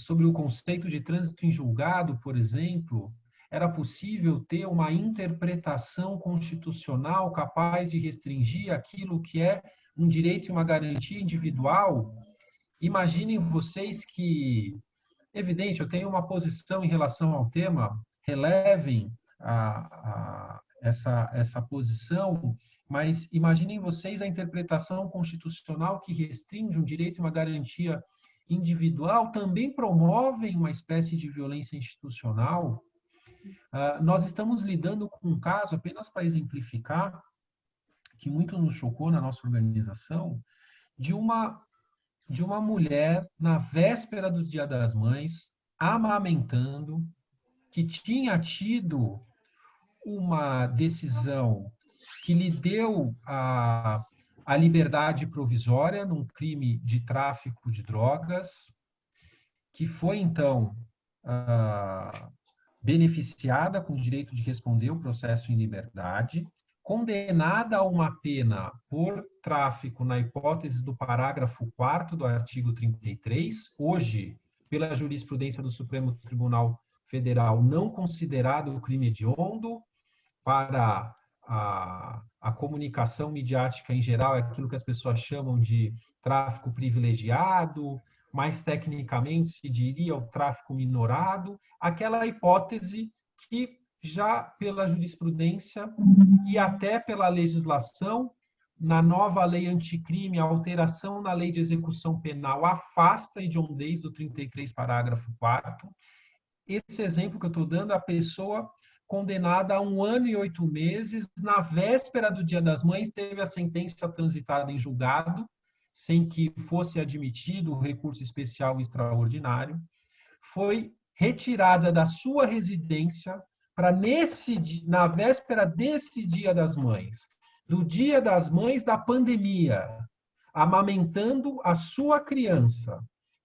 o conceito de trânsito em julgado, por exemplo. Era possível ter uma interpretação constitucional capaz de restringir aquilo que é um direito e uma garantia individual? Imaginem vocês que, evidente, eu tenho uma posição em relação ao tema, relevem essa posição, mas imaginem vocês a interpretação constitucional que restringe um direito e uma garantia individual, também promovem uma espécie de violência institucional. Nós estamos lidando com um caso, apenas para exemplificar, que muito nos chocou na nossa organização, de uma mulher, na véspera do Dia das Mães, amamentando, que tinha tido uma decisão que lhe deu a liberdade provisória num crime de tráfico de drogas, que foi, então, beneficiada com o direito de responder o processo em liberdade, condenada a uma pena por tráfico na hipótese do parágrafo 4º do artigo 33, hoje, pela jurisprudência do Supremo Tribunal federal não considerado crime hediondo, para a comunicação midiática em geral, é aquilo que as pessoas chamam de tráfico privilegiado, mais tecnicamente se diria o tráfico minorado, aquela hipótese que já pela jurisprudência e até pela legislação, na nova lei anticrime, a alteração na lei de execução penal afasta a hediondez do 33, parágrafo 4º. Esse exemplo que eu estou dando, a pessoa condenada a 1 ano e 8 meses, na véspera do Dia das Mães, teve a sentença transitada em julgado, sem que fosse admitido o recurso especial extraordinário, foi retirada da sua residência para na véspera desse Dia das Mães, do Dia das Mães da pandemia, amamentando a sua criança,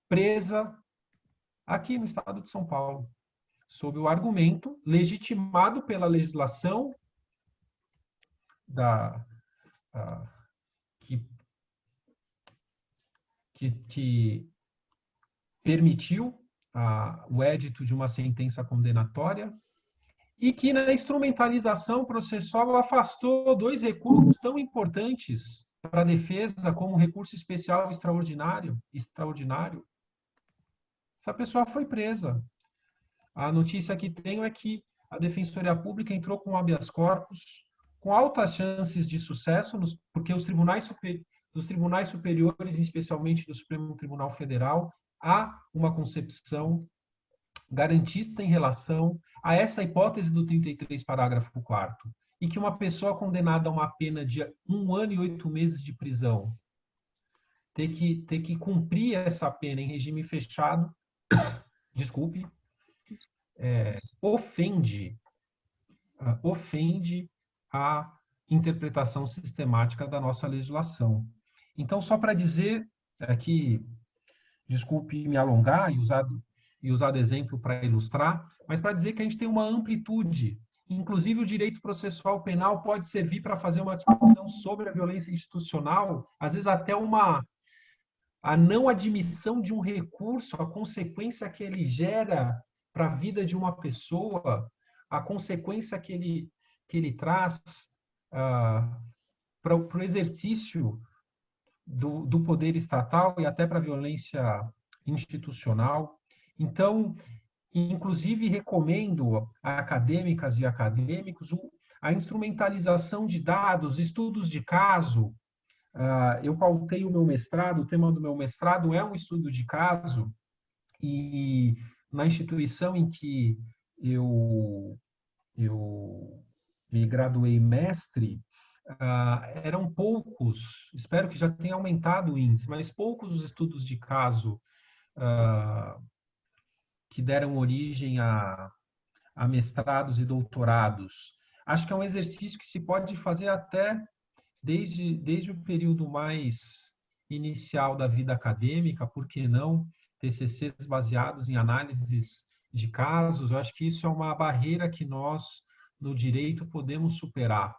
presa aqui no estado de São Paulo, sob o argumento legitimado pela legislação que permitiu o édito de uma sentença condenatória e que na instrumentalização processual afastou 2 recursos tão importantes para a defesa, como o recurso especial extraordinário. Essa pessoa foi presa. A notícia que tenho é que a Defensoria Pública entrou com habeas corpus, com altas chances de sucesso, porque os tribunais superiores, especialmente do Supremo Tribunal Federal, há uma concepção garantista em relação a essa hipótese do 33, parágrafo 4º, e que uma pessoa condenada a uma pena de 1 ano e 8 meses de prisão ter que cumprir essa pena em regime fechado, desculpe, ofende a interpretação sistemática da nossa legislação. Então, só para dizer que, desculpe me alongar e usar de exemplo para ilustrar, mas para dizer que a gente tem uma amplitude. Inclusive, o direito processual penal pode servir para fazer uma discussão sobre a violência institucional, às vezes até a não admissão de um recurso, a consequência que ele gera para a vida de uma pessoa, a consequência que ele traz para o exercício do poder estatal e até para a violência institucional. Então, inclusive, recomendo a acadêmicas e acadêmicos a instrumentalização de dados, estudos de caso. Eu pautei o meu mestrado, o tema do meu mestrado é um estudo de caso, e na instituição em que eu me graduei mestre, eram poucos, espero que já tenha aumentado o índice, mas poucos os estudos de caso que deram origem a mestrados e doutorados. Acho que é um exercício que se pode fazer até desde o período mais inicial da vida acadêmica, por que não TCCs baseados em análises de casos. Eu acho que isso é uma barreira que nós, no direito, podemos superar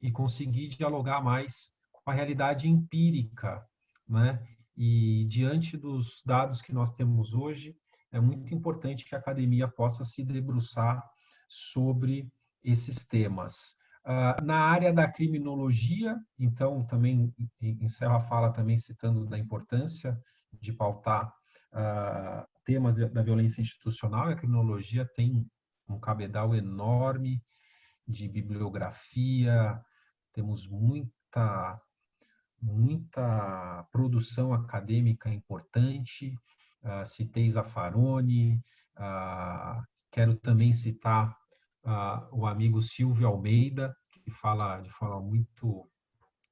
e conseguir dialogar mais com a realidade empírica, né? E diante dos dados que nós temos hoje, é muito importante que a academia possa se debruçar sobre esses temas. Na área da criminologia, então, também encerro a fala também citando da importância de pautar temas da violência institucional. A criminologia tem um cabedal enorme de bibliografia, temos muita produção acadêmica importante. Citei Zaffaroni, quero também citar o amigo Silvio Almeida, que fala de forma muito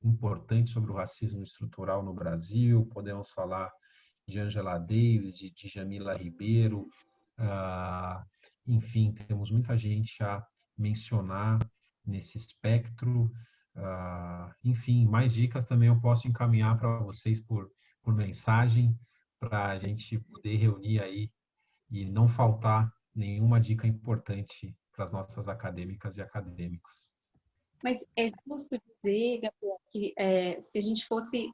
importante sobre o racismo estrutural no Brasil. Podemos falar de Angela Davis, de Djamila Ribeiro, enfim, temos muita gente a mencionar nesse espectro. Enfim, mais dicas também eu posso encaminhar para vocês por mensagem, para a gente poder reunir aí e não faltar nenhuma dica importante para as nossas acadêmicas e acadêmicos. Mas é justo dizer, Gabriel, que se a gente fosse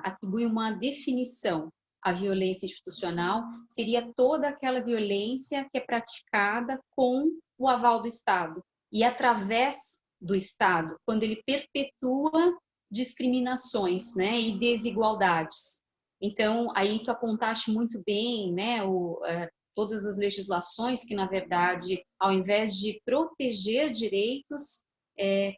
atribuir uma definição a violência institucional seria toda aquela violência que é praticada com o aval do Estado e através do Estado, quando ele perpetua discriminações, né, e desigualdades. Então, aí tu apontaste muito bem, né, todas as legislações que, na verdade, ao invés de proteger direitos,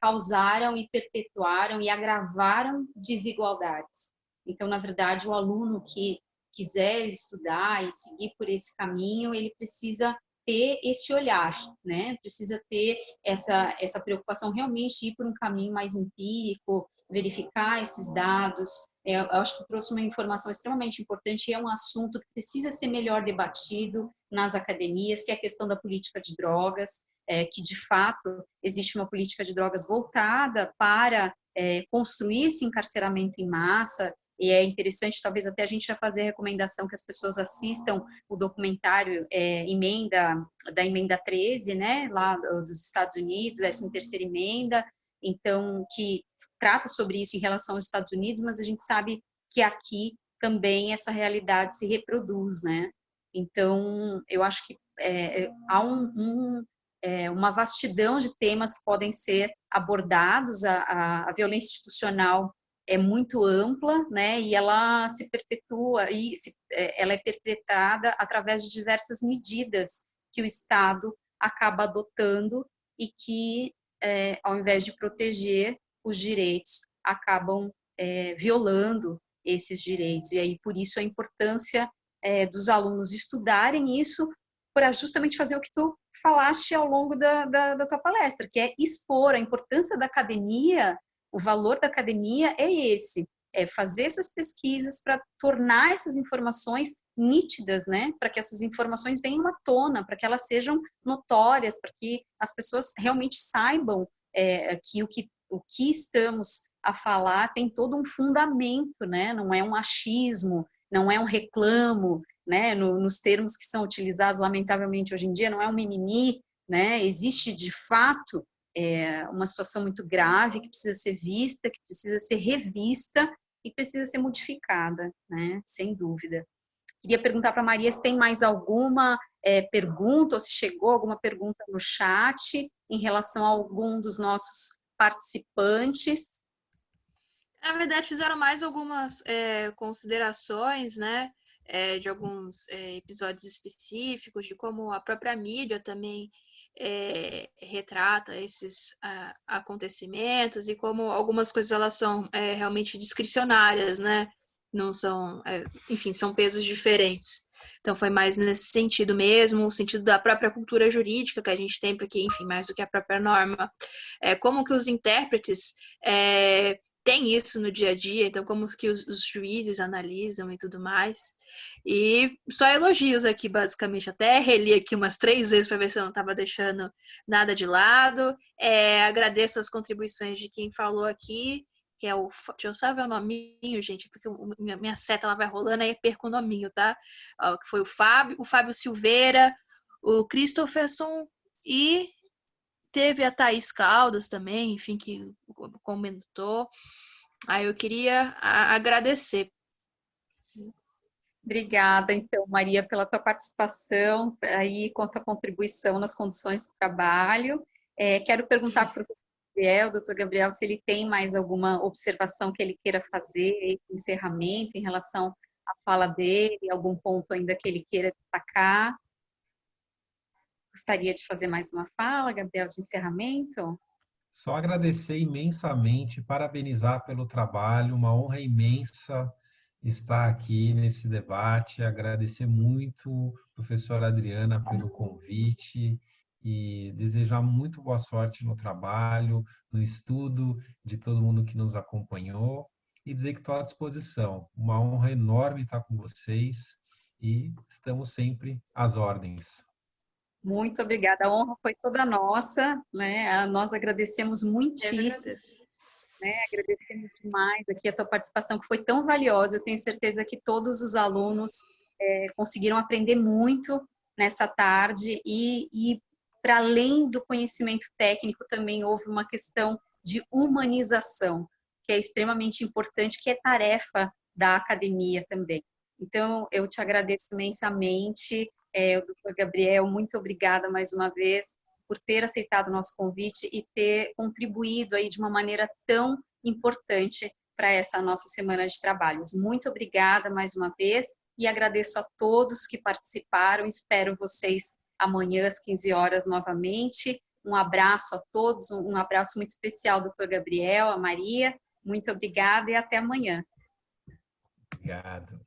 causaram e perpetuaram e agravaram desigualdades. Então, na verdade, o aluno que quiser estudar e seguir por esse caminho, ele precisa ter esse olhar, né? Precisa ter essa preocupação realmente de ir por um caminho mais empírico, verificar esses dados. Eu acho que trouxe uma informação extremamente importante e é um assunto que precisa ser melhor debatido nas academias, que é a questão da política de drogas, que de fato existe uma política de drogas voltada para construir esse encarceramento em massa. E é interessante, talvez até a gente já fazer a recomendação que as pessoas assistam o documentário da emenda 13, né, lá dos Estados Unidos, 13ª emenda, então, que trata sobre isso em relação aos Estados Unidos, mas a gente sabe que aqui também essa realidade se reproduz, né? Então, eu acho que há uma vastidão de temas que podem ser abordados. A violência institucional é muito ampla, né? E ela se perpetua ela é perpetrada através de diversas medidas que o Estado acaba adotando e que, ao invés de proteger os direitos, acabam violando esses direitos. E aí, por isso, a importância dos alunos estudarem isso para justamente fazer o que tu falaste ao longo da tua palestra, que é expor a importância da academia. O valor da academia é esse, é fazer essas pesquisas para tornar essas informações nítidas, né? Para que essas informações venham à tona, para que elas sejam notórias, para que as pessoas realmente saibam que o que estamos a falar tem todo um fundamento, né? Não é um achismo, não é um reclamo, né? Nos termos que são utilizados, lamentavelmente, hoje em dia, não é um mimimi, né? Existe, de fato, uma situação muito grave que precisa ser vista, que precisa ser revista e precisa ser modificada, né? Sem dúvida. Queria perguntar para a Maria se tem mais alguma pergunta, ou se chegou alguma pergunta no chat em relação a algum dos nossos participantes. Na verdade, fizeram mais algumas considerações, né, de alguns episódios específicos, de como a própria mídia também retrata esses acontecimentos e como algumas coisas elas são realmente discricionárias, né? Não são, enfim, são pesos diferentes. Então foi mais nesse sentido mesmo, o sentido da própria cultura jurídica que a gente tem, porque, enfim, mais do que a própria norma, como que os intérpretes têm isso no dia a dia, então como que os juízes analisam e tudo mais. E só elogios aqui, basicamente. Até reli aqui umas 3 vezes para ver se eu não estava deixando nada de lado. Agradeço as contribuições de quem falou aqui, que é o... Deixa eu só ver o nominho, gente, porque minha seta ela vai rolando, aí perco o nominho, tá? Que foi o Fábio Silveira, o Christopherson e teve a Thaís Caldas também, enfim, que comentou. Aí eu queria agradecer. Obrigada, então, Maria, pela tua participação aí, com a tua contribuição nas condições de trabalho. Quero perguntar para o professor Gabriel, doutor Gabriel, se ele tem mais alguma observação que ele queira fazer, encerramento, em relação à fala dele, algum ponto ainda que ele queira destacar. Gostaria de fazer mais uma fala, Gabriel, de encerramento? Só agradecer imensamente, parabenizar pelo trabalho, uma honra imensa estar aqui nesse debate, agradecer muito, professora Adriana, pelo convite e desejar muito boa sorte no trabalho, no estudo, de todo mundo que nos acompanhou e dizer que estou à disposição. Uma honra enorme estar com vocês e estamos sempre às ordens. Muito obrigada, a honra foi toda nossa, né? Nós agradecemos muitíssimo, né? Agradecemos demais aqui a tua participação, que foi tão valiosa. Eu tenho certeza que todos os alunos conseguiram aprender muito nessa tarde e para além do conhecimento técnico, também houve uma questão de humanização, que é extremamente importante, que é tarefa da academia também. Então, eu te agradeço imensamente, o doutor Gabriel, muito obrigada mais uma vez por ter aceitado o nosso convite e ter contribuído aí de uma maneira tão importante para essa nossa semana de trabalhos. Muito obrigada mais uma vez e agradeço a todos que participaram. Espero vocês amanhã às 15 horas novamente. Um abraço a todos, um abraço muito especial, doutor Gabriel, a Maria. Muito obrigada e até amanhã. Obrigado.